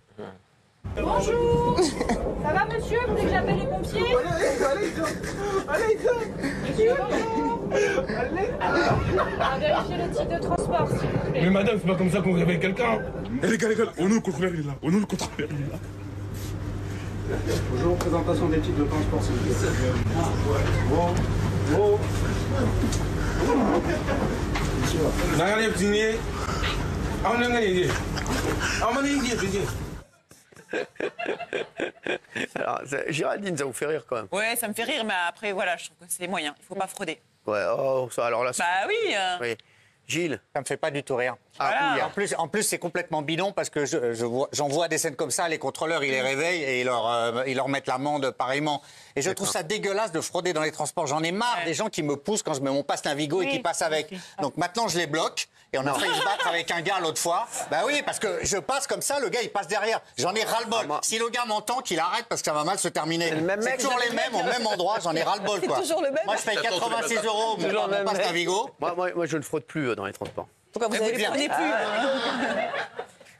Bonjour. Ça va, monsieur? Vous voulez que j'appelle les pompiers? Allez, monsieur, bonjour. On va vérifier le type de transport, s'il vous plaît. Mais madame, c'est pas comme ça qu'on réveille quelqu'un. Les gars, on nous le contrôleur, il est là. On nous le contrôleur, il est là. Bonjour, présentation des types de transport, s'il vous Alors, Géraldine, ça vous fait rire quand même? Ouais, ça me fait rire, mais après, voilà, je trouve que c'est moyen. Il faut pas frauder. Ouais, ça, alors là... Bah oui. Oui. Gilles? Ça me fait pas du tout rire. Voilà. Et en plus c'est complètement bidon parce que j'en vois des scènes comme ça, les contrôleurs, ils les réveillent et ils leur mettent l'amende pareillement. Et je trouve ça dégueulasse de frauder dans les transports. J'en ai marre des gens qui me poussent quand je mets mon passe Navigo et qui passent avec. Donc maintenant, je les bloque. Et on a failli se battre avec un gars l'autre fois. Bah oui, parce que je passe comme ça, le gars, il passe derrière. J'en ai ras-le-bol. Si le gars m'entend, qu'il arrête parce que ça va mal se terminer. C'est toujours les mêmes, au même endroit. J'en ai ras-le-bol, quoi. Toujours le même. Moi, je paye 86 € mon passe Navigo. Moi, je ne fraude plus dans les transports. Pourquoi vous avez prenez plus?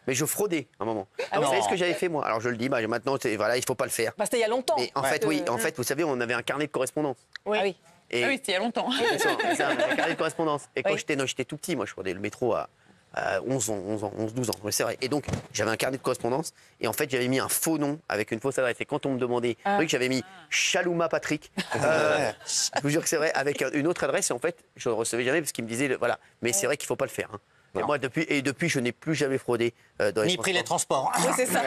Mais je fraudais à un moment. Vous savez ce que j'avais fait moi? Alors je le dis, maintenant, voilà, il ne faut pas le faire. C'était il y a longtemps. Mais en fait, oui. En fait, vous savez, on avait un carnet de correspondance. Oui. Ah oui, c'était il y a longtemps. C'est un carnet de correspondance. Et quand j'étais tout petit, moi, je fraudais le métro à 11 ans, 12 ans. Oui, c'est vrai. Et donc, j'avais un carnet de correspondance. Et en fait, j'avais mis un faux nom avec une fausse adresse. Et quand on me demandait, j'avais mis Chalouma Patrick. Je vous jure que c'est vrai, avec une autre adresse. Et en fait, je ne le recevais jamais parce qu'il me disait, voilà. Mais c'est vrai qu'il ne faut pas le faire. Hein. Et moi, depuis, je n'ai plus jamais fraudé dans les Ni pris les transports. Oui, c'est ça.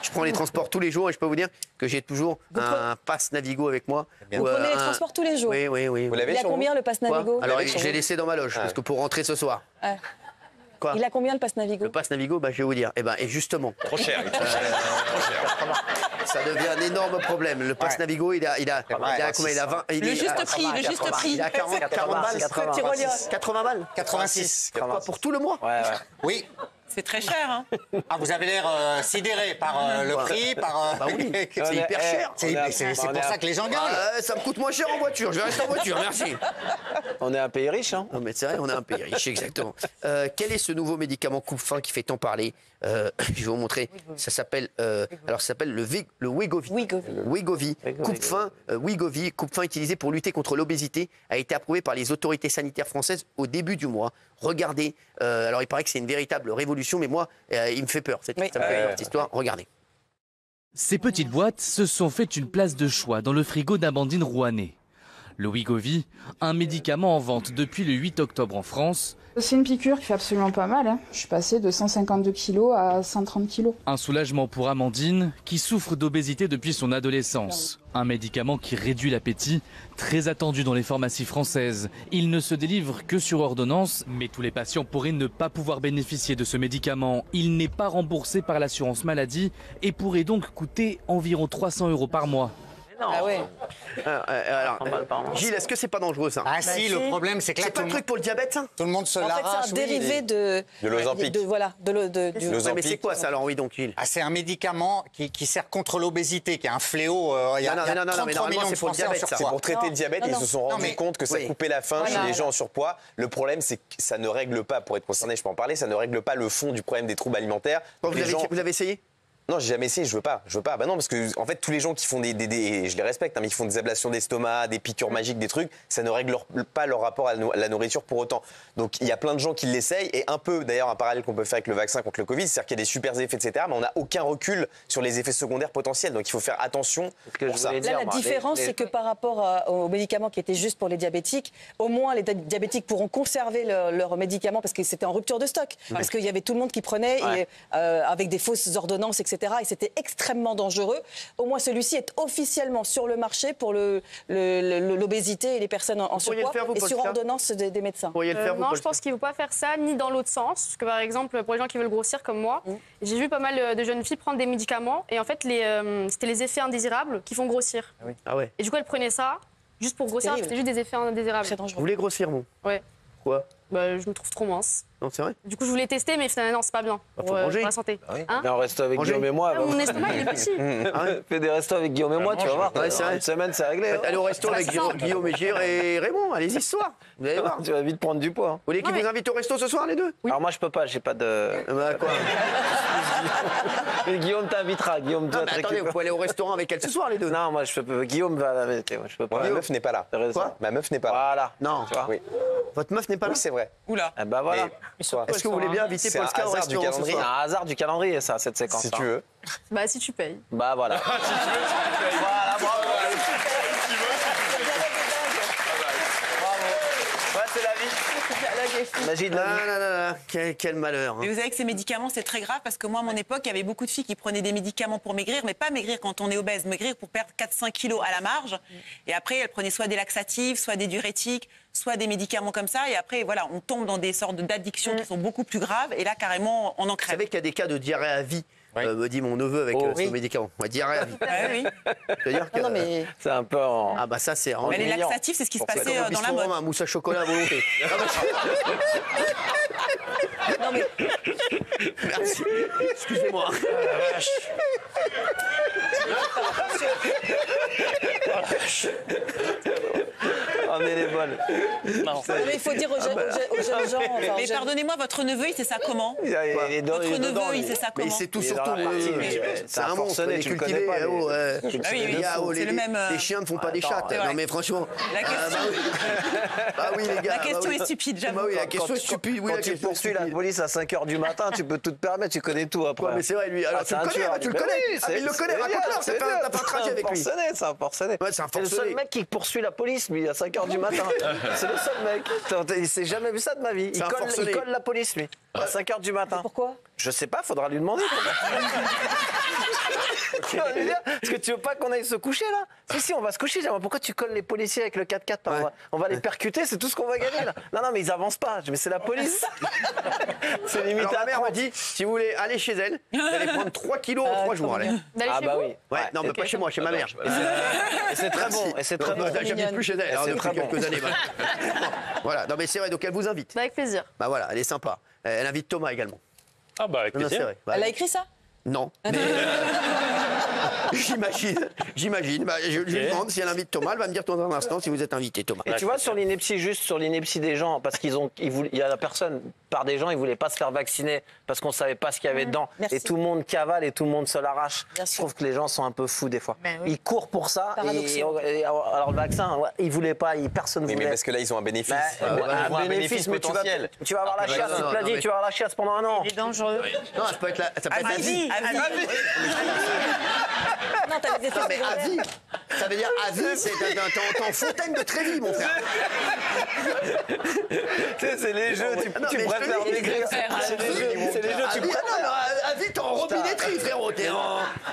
Je prends les transports tous les jours et je peux vous dire que j'ai toujours un pass Navigo avec moi. Vous prenez les transports tous les jours? Oui. Vous l'avez Il a combien le pass Navigo? Alors, j'ai laissé dans ma loge, parce que pour rentrer ce soir. Quoi? Il a combien le pass Navigo? Le pass Navigo, je vais vous dire. Et justement. Trop cher, il est trop cher. Ça devient un énorme problème. Le pass Navigo, il a combien? Il a 20. Le juste prix. Il a 40 balles. 80 balles. 86. Quoi, pour tout le mois? Oui. C'est très cher, hein. Ah, vous avez l'air sidéré par le prix, par... oui, c'est hyper cher. C'est pour ça que les gens gueulent. Ça me coûte moins cher en voiture, je vais rester en voiture, merci. On est un pays riche, hein. Non mais c'est vrai, on est un pays riche, exactement. Quel est ce nouveau médicament coupe-faim qui fait tant parler? Je vais vous montrer. Ça s'appelle le Wegovy. Wegovy. Coupe-faim, Wegovy, coupe-faim utilisé pour lutter contre l'obésité, a été approuvé par les autorités sanitaires françaises au début du mois. Regardez. Alors il paraît que c'est une véritable révolution, mais moi, il me fait peur. Ça me fait peur, cette histoire. Regardez. Ces petites boîtes se sont fait une place de choix dans le frigo d'Amandine Rouanet. Le Wegovy, un médicament en vente depuis le 8 octobre en France. C'est une piqûre qui fait absolument pas mal. Hein. Je suis passée de 152 kg à 130 kg. Un soulagement pour Amandine, qui souffre d'obésité depuis son adolescence. Un médicament qui réduit l'appétit, très attendu dans les pharmacies françaises. Il ne se délivre que sur ordonnance, mais tous les patients pourraient ne pas pouvoir bénéficier de ce médicament. Il n'est pas remboursé par l'assurance maladie et pourrait donc coûter environ 300 € par mois. Ah ouais. Alors, Gilles, est-ce que c'est pas dangereux ça? Ah si, le problème c'est que là, c'est pas le truc pour le diabète ça? Tout le monde se l'arrache. En fait, c'est un dérivé de l'Ozempic. Mais c'est quoi ça alors, oui, donc Gilles? C'est un médicament qui sert contre l'obésité, qui est un fléau. Il y a 33 millions de Français en surpoids. C'est pour traiter le diabète et ils se sont rendus compte que ça coupait la faim chez les gens en surpoids. Le problème, c'est que ça ne règle pas, pour être concerné, je peux en parler, ça ne règle pas le fond du problème des troubles alimentaires. Vous avez essayé? Non, j'ai jamais essayé, je veux pas. Bah non, parce que en fait, tous les gens qui font je les respecte, mais qui font des ablations d'estomac, des piqûres magiques, des trucs, ça ne règle pas leur rapport à la nourriture pour autant. Donc il y a plein de gens qui l'essayent, et un peu d'ailleurs un parallèle qu'on peut faire avec le vaccin contre le Covid, c'est-à-dire qu'il y a des super effets, etc. Mais on n'a aucun recul sur les effets secondaires potentiels. Donc il faut faire attention pour ça. Là, la différence, c'est que par rapport aux médicaments qui étaient juste pour les diabétiques, au moins les diabétiques pourront conserver leurs médicaments parce que c'était en rupture de stock. Parce qu'il y avait tout le monde qui prenait avec des fausses ordonnances, etc. Et c'était extrêmement dangereux. Au moins, celui-ci est officiellement sur le marché pour l'obésité et les personnes en surpoids et sur ordonnance des médecins. Non, je pense qu'il ne faut pas faire ça, ni dans l'autre sens. Parce que, par exemple, pour les gens qui veulent grossir comme moi, j'ai vu pas mal de jeunes filles prendre des médicaments et en fait, c'était les effets indésirables qui font grossir. Ah ouais. Et du coup, elles prenaient ça juste pour grossir, c'était juste des effets indésirables. Vous voulez grossir, bon? Ouais. Pourquoi? Je me trouve trop mince. Non, c'est vrai. Du coup, je voulais tester, mais finalement, non, c'est pas bien pour la santé. Hein? On reste avec Guillaume et moi. Mon estomac, il est petit. Fais des restos avec Guillaume et moi, tu vas voir. Une semaine, c'est réglé. Allez au resto avec Guillaume et Raymond, allez-y ce soir. Vous allez voir. Tu vas vite prendre du poids. Vous voulez qu'ils vous invitent au resto ce soir, les deux? Alors moi, je peux pas, j'ai pas de... Quoi? Guillaume t'invitera. Guillaume doit attendez, vous pouvez aller au restaurant avec elle ce soir, les deux? Non, moi, je peux... Guillaume va... Je peux pas. Ma meuf n'est pas là. Quoi? Ma meuf n'est pas là. Voilà. Non. Oui. Votre meuf n'est pas là? Oui, c'est vrai. Oula. Ben voilà. Est-ce que vous voulez bien inviter Polska au restaurant? C'est un hasard du calendrier, ça, cette séquence. Si tu veux. Bah, si tu payes. Bah voilà. Si tu veux, tu payes. Voilà, bravo. Si tu veux, tu payes. Ouais, c'est la vie. Magie de la vie. Quel malheur. Mais vous savez que ces médicaments, c'est très grave parce que moi, à mon époque, il y avait beaucoup de filles qui prenaient des médicaments pour maigrir, mais pas maigrir quand on est obèse, maigrir pour perdre 4-5 kilos à la marge. Et après, elles prenaient soit des laxatifs, soit des diurétiques, soit des médicaments comme ça. Et après, voilà, on tombe dans des sortes d'addictions qui sont beaucoup plus graves. Et là, carrément, on en crève. Vous savez qu'il y a des cas de diarrhée à vie, me dit mon neveu avec ce médicament. Diarrhée à vie. Oui. C'est-à-dire que c'est un peu en... Ah bah ça, c'est... Mais les laxatifs, c'est ce qui se passait dans la mode. Un mousse à chocolat à volonté. Non mais... Merci. Excusez-moi. On est les bonnes. Mais il faut dire aux jeunes gens... Mais pardonnez-moi, votre neveu, il sait ça comment? Votre neveu, il sait ça comment? Mais c'est tout surtout... C'est un monstre, il est cultivé. C'est le même... Les chiens ne font pas des chattes. Non mais franchement... Bah oui les gars. La question est stupide, j'avoue. Oui, la question est stupide. Quand tu poursuis la police à 5h du matin, tu peux tout te permettre, tu connais tout après. Mais c'est vrai, lui. Alors tu le connais. Il le connaît, raconte-leur. T'as fait un trajet avec lui. C'est un forcené. C'est un forcené. C'est le seul mec qui poursuit la police, lui, à 5h 5h du matin. C'est le seul mec. Il s'est jamais vu ça de ma vie. Il colle la police, lui. À 5h du matin. Pourquoi? Je sais pas, faudra lui demander. Parce que tu veux pas qu'on aille se coucher, là? Si, on va se coucher. Pourquoi tu colles les policiers avec le 4x4? On va les percuter, c'est tout ce qu'on va gagner, là. Non, mais ils avancent pas. Mais c'est la police. C'est limite. Alors, ma mère m'a dit, si vous voulez aller chez elle, vous allez prendre 3 kilos en 3 jours. Allez. Ah bah oui. Ouais, non, mais pas chez moi, chez ma mère. Et c'est très bon. Et c'est très bon. J'habite plus chez elle, alors depuis quelques années. Voilà, non mais c'est vrai, donc elle vous invite. Avec plaisir. Bah voilà, elle est sympa. Elle invite Thomas également. Ah bah avec plaisir. Elle a écrit ça? Non. Mais j'imagine. Bah, je lui demande si elle invite Thomas. Elle va me dire dans un instant si vous êtes invité, Thomas. Et tu vois, sur l'ineptie, juste sur l'ineptie des gens, parce il y a la personne, par des gens, ils voulaient pas se faire vacciner parce qu'on savait pas ce qu'il y avait dedans. Merci. Et tout le monde cavale et tout le monde se l'arrache. Je trouve que les gens sont un peu fous des fois. Oui. Ils courent pour ça. Alors le vaccin, ils voulaient pas, personne voulait. Mais parce que là, ils ont un bénéfice. Un bénéfice, mais tu vas avoir la chiasse. Tu te l'as dit, tu vas avoir la chiasse pendant un an. Il est dangereux. Non, ça peut être la vie. Non, t'avais des Non, mais à vie. Ça veut dire à vie, c'est t'es en fontaine de Trévis, mon frère. Tu sais, c'est les jeux, tu préfères maigrir. C'est les jeux, tu préfères. À vie, t'es en robinetterie, frérot.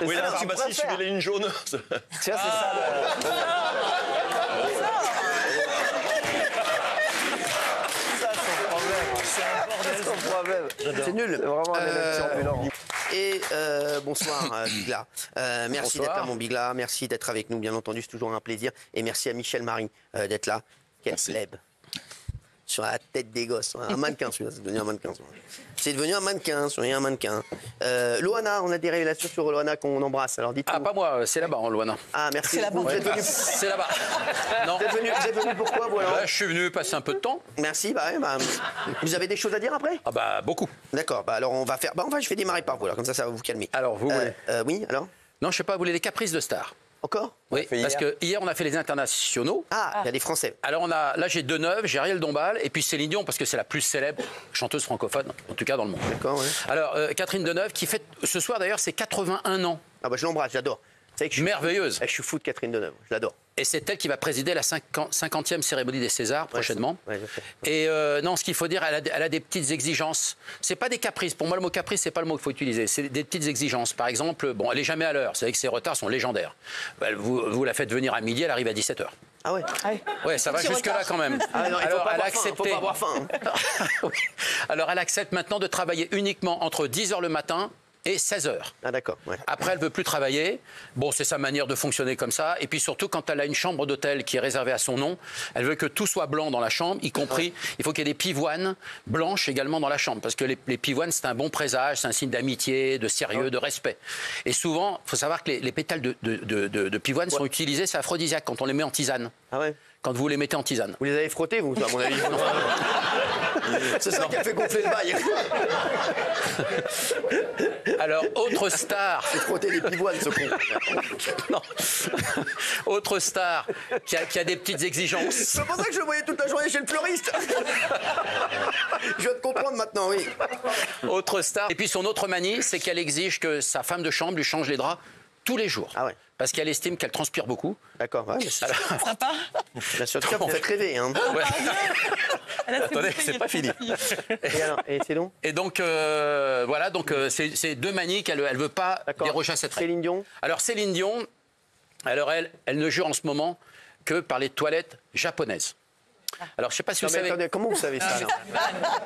Oui, la pharmacie, suivez les lignes jaunes. Tu vois, c'est ça. C'est son problème. C'est nul. C'est vraiment un élection ambulant. Et bonsoir Bigla. Merci d'être là mon Bigla, merci d'être avec nous bien entendu, c'est toujours un plaisir. Et merci à Michel Marie d'être là. Quelle plèbe. Sur la tête des gosses. Un mannequin celui-là, c'est devenu un mannequin. C'est devenu un mannequin, soyez un mannequin. Loana, on a des révélations sur Loana qu'on embrasse. Alors dites-nous. Ah pas moi, c'est là-bas, Loana. Ah merci. C'est là-bas. Vous êtes venu... C'est là-bas. Non. Vous êtes venu pourquoi vous alors? Je suis venu passer un peu de temps. Merci, vous avez des choses à dire après? Ah bah beaucoup. D'accord, alors on va faire. Je vais démarrer par vous, alors, comme ça va vous calmer. Alors vous voulez oui, alors? Non, je sais pas, vous voulez des caprices de stars? Encore? Oui, parce que hier on a fait les internationaux. Ah, il y a des Français. Alors là j'ai Deneuve, j'ai Ariel Dombal et puis Céline Dion parce que c'est la plus célèbre chanteuse francophone, en tout cas dans le monde. D'accord, ouais. Alors Catherine Deneuve qui fête ce soir d'ailleurs ses 81 ans. Ah bah je l'embrasse, j'adore. Merveilleuse. Je suis fou de Catherine Deneuve, je l'adore. Et c'est elle qui va présider la 50e cérémonie des Césars prochainement. Ouais, je sais. Et non, ce qu'il faut dire, elle a des petites exigences. C'est pas des caprices. Pour moi, le mot caprice, c'est pas le mot qu'il faut utiliser. C'est des petites exigences. Par exemple, bon, elle est jamais à l'heure. Vous savez que ses retards sont légendaires. Vous la faites venir à midi, elle arrive à 17h. Ah ouais. Ouais, ça va jusque-là quand même. Ah non, alors, elle a accepté. Faut pas avoir faim. Oui. Alors, elle accepte maintenant de travailler uniquement entre 10h le matin et 16h. Ah d'accord. Ouais. Après, elle ne veut plus travailler. Bon, c'est sa manière de fonctionner comme ça. Et puis surtout, quand elle a une chambre d'hôtel qui est réservée à son nom, elle veut que tout soit blanc dans la chambre, y compris, il faut qu'il y ait des pivoines blanches également dans la chambre. Parce que les pivoines, c'est un bon présage, c'est un signe d'amitié, de sérieux, de respect. Et souvent, il faut savoir que les pétales de pivoine sont utilisés, c'est aphrodisiaque quand on les met en tisane. Ah ouais. Quand vous les mettez en tisane. Vous les avez frottés, vous, à mon avis? C'est ça qui a fait gonfler le bail. Alors, autre star. C'est frotter les pivoines, ce con. Non. Autre star qui a des petites exigences. C'est pour ça que je le voyais toute la journée chez le fleuriste. Je viens de comprendre maintenant, oui. Autre star. Et puis son autre manie, c'est qu'elle exige que sa femme de chambre lui change les draps tous les jours. Ah ouais. Parce qu'elle estime qu'elle transpire beaucoup. D'accord, ouais, Sympa. Bien sûr, vous faites rêver. Hein. Ouais. Attendez, c'est pas fini. Et c'est long. Et donc, voilà, donc c'est deux manies qu'elle ne veut pas déroger à cette règle. Céline Dion. Alors, Céline Dion, alors elle ne jure en ce moment que par les toilettes japonaises. Alors, je ne sais pas si vous savez. Attendez, comment vous savez ça?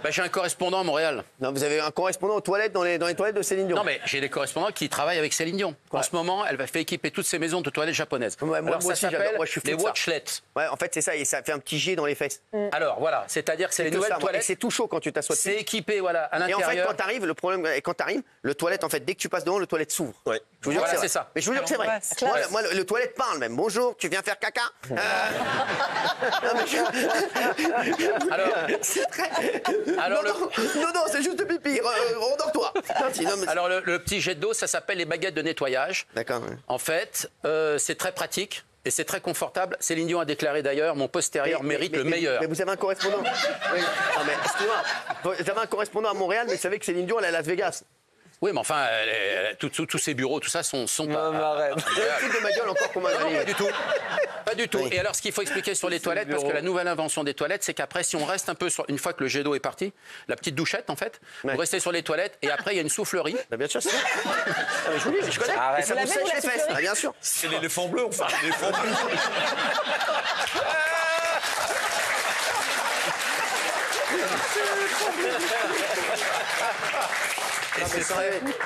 J'ai un correspondant à Montréal. Non, vous avez un correspondant aux toilettes dans les toilettes de Céline Dion? Non, mais j'ai des correspondants qui travaillent avec Céline Dion. En ce moment, elle va faire équiper toutes ses maisons de toilettes japonaises. Ouais, alors, ça s'appelle les watchlets. Ouais, en fait, c'est ça, et ça fait un petit jet dans les fesses. Alors, voilà, c'est-à-dire que c'est les nouvelles toilettes. C'est tout chaud quand tu t'assois dessus. C'est équipé, voilà, à l'intérieur. Et en fait, quand t'arrives, le problème, quand t'arrives, le toilette, en fait, dès que tu passes devant, le toilette s'ouvre. Ouais. Je vous jure voilà, que c'est ça. Mais je vous jure que c'est vrai. Moi, le toilette parle même. Bonjour, tu viens faire caca? Alors, non, c'est juste pipi. Rendors-toi. Alors, le petit jet d'eau, ça s'appelle les baguettes de nettoyage. D'accord. En fait, c'est très pratique. Et c'est très confortable. Céline Dion a déclaré d'ailleurs, mon postérieur mérite le meilleur. Mais vous avez un correspondant. Non, mais excusez-moi. Vous avez un correspondant à Montréal, mais vous savez que Céline Dion, elle est à Las Vegas. Oui, mais enfin, tous ses bureaux, tout ça sont pas... arrête. Vous avez de ma gueule encore qu'on m'a pas du tout. Pas du tout. Et alors, ce qu'il faut expliquer sur les toilettes, parce que la nouvelle invention des toilettes, c'est qu'après, si on reste un peu une fois que le jet d'eau est parti, la petite douchette, en fait, vous restez sur les toilettes et après, il y a une soufflerie. Bien sûr, c'est je vous dis, je connais. Et ça vous sèche les fesses. Bien sûr. C'est l'éléphant bleu, enfin, l'éléphant bleu.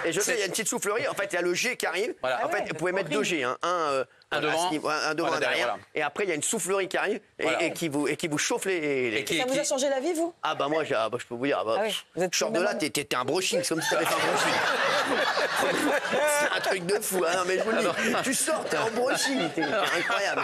Et je sais, il y a une petite soufflerie. En fait, il y a le G qui arrive. Voilà. En fait, vous pouvez mettre 2 G, hein. Un devant, un derrière. Voilà. Et après, il y a une soufflerie qui arrive et qui vous chauffe les... Ça vous a changé la vie, vous? Ah bah moi, je peux vous dire, je sors de là, t'es un brushing, c'est comme si t'avais fait un brushing. C'est un truc de fou, hein, mais je vous le dis. Tu sors, t'es en brushing, t'es incroyable.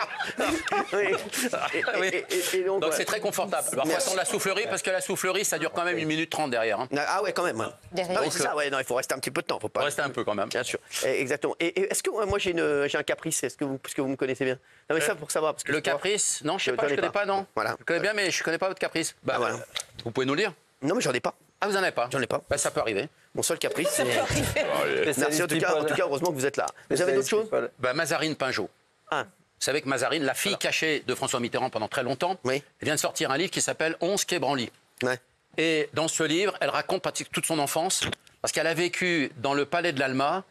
Donc c'est très confortable. Parfois sans la soufflerie, parce que la soufflerie, ça dure quand même 1 minute 30 derrière. Hein. Ah ouais, quand même. Ouais. Non, c'est ça, ouais, non, il faut rester un petit peu de temps. Faut pas rester un peu quand même. Bien sûr. Exactement. Et est-ce que moi j'ai un caprice, parce que vous me connaissez bien? Non mais ça pour savoir. Parce que le caprice, non, je sais pas, je connais pas, non. Voilà. Je connais bien, mais je connais pas votre caprice. Bah, voilà. Vous pouvez nous le dire? Non, mais j'en ai pas. Ah, vous en avez pas? J'en ai pas. Bah, ça peut arriver. Mon seul caprice, ça peut arriver. Merci en tout cas, heureusement que vous êtes là. Vous avez d'autres choses? Bah, Mazarine Pinjot. Ah. Vous savez que Mazarine, la fille cachée de François Mitterrand pendant très longtemps, elle vient de sortir un livre qui s'appelle 11 quai Branly. Ouais. Et dans ce livre, elle raconte pratiquement toute son enfance, parce qu'elle a vécu dans le palais de l'Alma.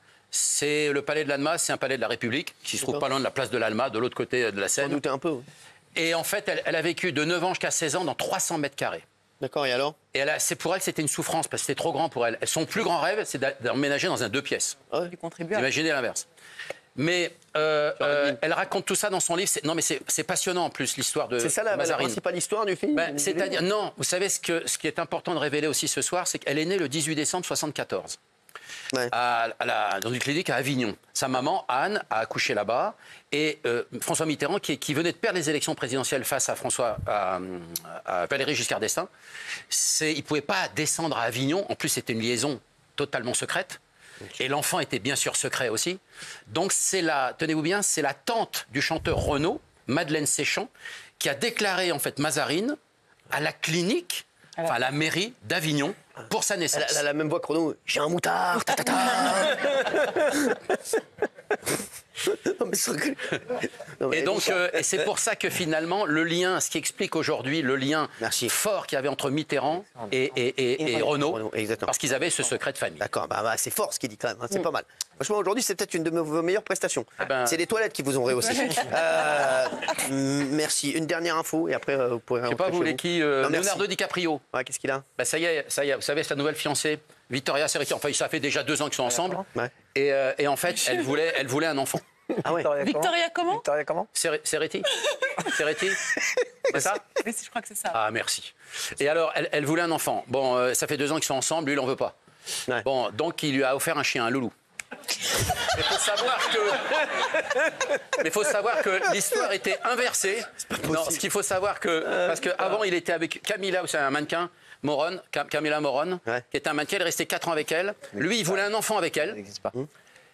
Le palais de l'Alma, c'est un palais de la République qui se trouve pas loin de la place de l'Alma, de l'autre côté de la Seine. J'en doutais un peu. Oui. Et en fait, elle a vécu de 9 ans jusqu'à 16 ans dans 300 mètres carrés. D'accord, et alors? Et c'est pour elle que c'était une souffrance, parce que c'était trop grand pour elle. Son plus grand rêve, c'est d'emménager dans un 2 pièces. Ah ouais. Du contribuable. Imaginez l'inverse. Mais elle raconte tout ça dans son livre. Non, mais c'est passionnant en plus, l'histoire de Mazarine. C'est ça la principale histoire du film? C'est-à-dire, non, vous savez, ce qui est important de révéler aussi ce soir, c'est qu'elle est née le 18 décembre 1974. Ouais. Dans une clinique à Avignon. Sa maman, Anne, a accouché là-bas. Et François Mitterrand, qui venait de perdre les élections présidentielles face à Valéry Giscard d'Estaing, il ne pouvait pas descendre à Avignon. En plus, c'était une liaison totalement secrète. Et l'enfant était bien sûr secret aussi. Donc, tenez-vous bien, c'est la tante du chanteur Renaud, Madeleine Séchant, qui a déclaré en fait Mazarine à la clinique, enfin à la mairie d'Avignon, pour sa naissance. Elle a la même voix que Renaud. J'ai un moutard. Et donc, et c'est pour ça que finalement, le lien, ce qui explique aujourd'hui le lien fort qu'il y avait entre Mitterrand et Renaud, parce qu'ils avaient ce secret de famille. D'accord, c'est fort ce qu'il dit quand même, hein, c'est pas mal. Franchement, aujourd'hui, c'est peut-être une de vos meilleures prestations. C'est les toilettes qui vous ont rehaussé. Merci. Une dernière info et après vous pourrez. Je sais pas, vous voulez qui Leonardo DiCaprio. Ouais, qu'est-ce qu'il a? Bah, ça y est, vous savez, sa nouvelle fiancée, Victoria Serretti. Enfin, ça fait déjà 2 ans qu'ils sont ensemble. Ouais. Et en fait, elle voulait un enfant. Ah ouais. Victoria comment? Victoria comment? Serretti. Serretti. C'est ça? Oui, je crois que c'est ça. Ah, merci. Et alors, elle voulait un enfant. Bon, ça fait 2 ans qu'ils sont ensemble, lui, il n'en veut pas. Ouais. Bon, donc il lui a offert un chien, un loulou. Mais il faut savoir que l'histoire était inversée. Non, ce qu'il faut savoir parce qu'avant il était avec Camilla, c'est un mannequin, Camilla Morone, qui était un mannequin, il restait 4 ans avec elle. Lui, il voulait un enfant avec elle.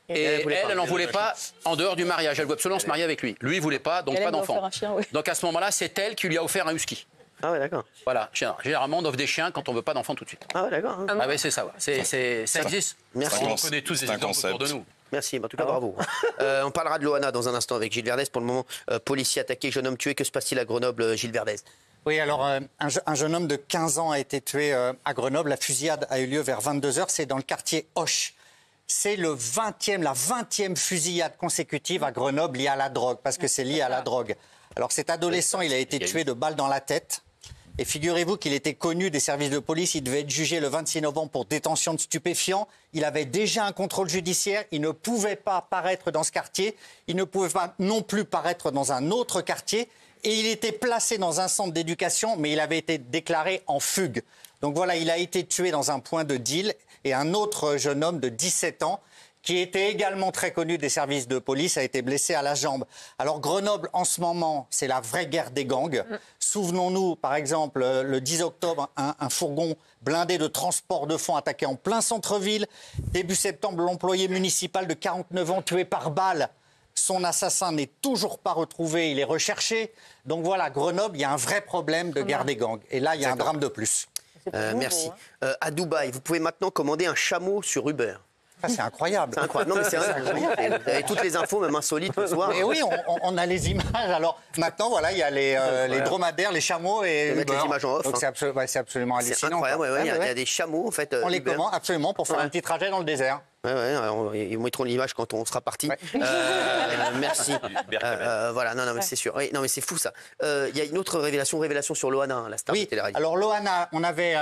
Et elle n'en voulait pas en dehors du mariage. Elle voulait absolument se marier avec lui. Lui, il voulait pas, donc pas d'enfant. Donc à ce moment-là, c'est elle qui lui a offert un husky. Ah ouais, d'accord. Voilà, généralement on offre des chiens quand on veut pas d'enfants tout de suite. Ah ouais, d'accord. Hein. Ah ouais, c'est ça. Ouais. Ça existe. Merci. On connaît tous des exemples autour de nous. Merci, en tout cas bravo. On parlera de Loana dans un instant avec Gilles Verdez. Pour le moment, policier attaqué, jeune homme tué. Que se passe-t-il à Grenoble, Gilles Verdez? Oui, alors un jeune homme de 15 ans a été tué à Grenoble. La fusillade a eu lieu vers 22h. C'est dans le quartier Hoche. C'est la 20e fusillade consécutive à Grenoble liée à la drogue, parce que c'est lié à la drogue. Alors cet adolescent, il a été tué de balles dans la tête. Et figurez-vous qu'il était connu des services de police. Il devait être jugé le 26 novembre pour détention de stupéfiants. Il avait déjà un contrôle judiciaire. Il ne pouvait pas paraître dans ce quartier. Il ne pouvait pas non plus paraître dans un autre quartier. Et il était placé dans un centre d'éducation, mais il avait été déclaré en fugue. Donc voilà, il a été tué dans un point de deal. Et un autre jeune homme de 17 ans, qui était également très connu des services de police, a été blessé à la jambe. Alors Grenoble, en ce moment, c'est la vraie guerre des gangs. Souvenons-nous, par exemple, le 10 octobre, un fourgon blindé de transport de fonds attaqué en plein centre-ville. Début septembre, l'employé municipal de 49 ans tué par balle. Son assassin n'est toujours pas retrouvé, il est recherché. Donc voilà, Grenoble, il y a un vrai problème de guerre des gangs. Et là, il y a un drame de plus. Merci. À Dubaï, vous pouvez maintenant commander un chameau sur Uber. C'est incroyable. C'est incroyable. Non, mais c'est incroyable. Vous avez toutes les infos, même insolites, le soir. Et oui, on a les images. Alors maintenant, voilà, il y a les dromadaires, les chameaux et mettre les images en off. Donc c'est absolument hallucinant. C'est incroyable. Il y a des chameaux, en fait. On les commande absolument pour faire un petit trajet dans le désert. Ils mettront l'image quand on sera parti. Merci. Voilà, non, mais c'est sûr. Oui, non, mais c'est fou ça. Il y a une autre révélation sur Loana, la star de télé-réalité. Alors Loana, on avait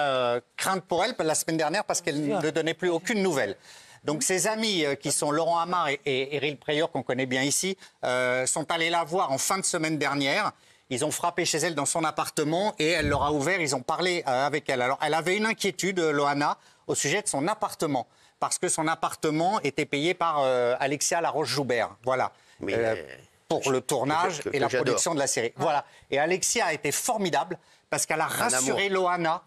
crainte pour elle la semaine dernière parce qu'elle ne donnait plus aucune nouvelle. Donc ses amis, qui sont Laurent Amar et Éric Prieur, qu'on connaît bien ici, sont allés la voir en fin de semaine dernière. Ils ont frappé chez elle dans son appartement et elle leur a ouvert, ils ont parlé avec elle. Alors elle avait une inquiétude, Loana, au sujet de son appartement. Parce que son appartement était payé par Alexia Laroche-Joubert. Voilà. Pour le tournage et la production de la série. Voilà. Et Alexia a été formidable parce qu'elle a rassuré Loana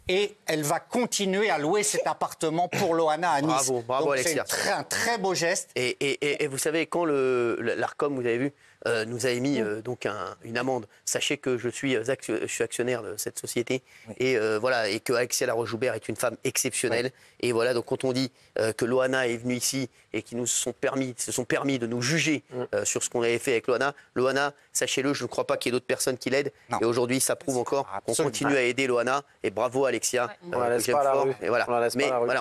et elle va continuer à louer cet appartement pour Loana à Nice. Bravo donc, Alexia. C'est un très beau geste. Et vous savez, quand l'ARCOM, vous avez vu, nous a émis donc une amende. Sachez que je suis actionnaire de cette société et voilà, et que Alexia Laroche-Joubert est une femme exceptionnelle. Et voilà, donc quand on dit que Loana est venue ici et qu'ils se sont permis de nous juger sur ce qu'on avait fait avec Loana, sachez-le, je ne crois pas qu'il y ait d'autres personnes qui l'aident. Et aujourd'hui, ça prouve encore qu'on continue à aider Loana. Et bravo Alexia. On la laisse pas à la rue. Et voilà.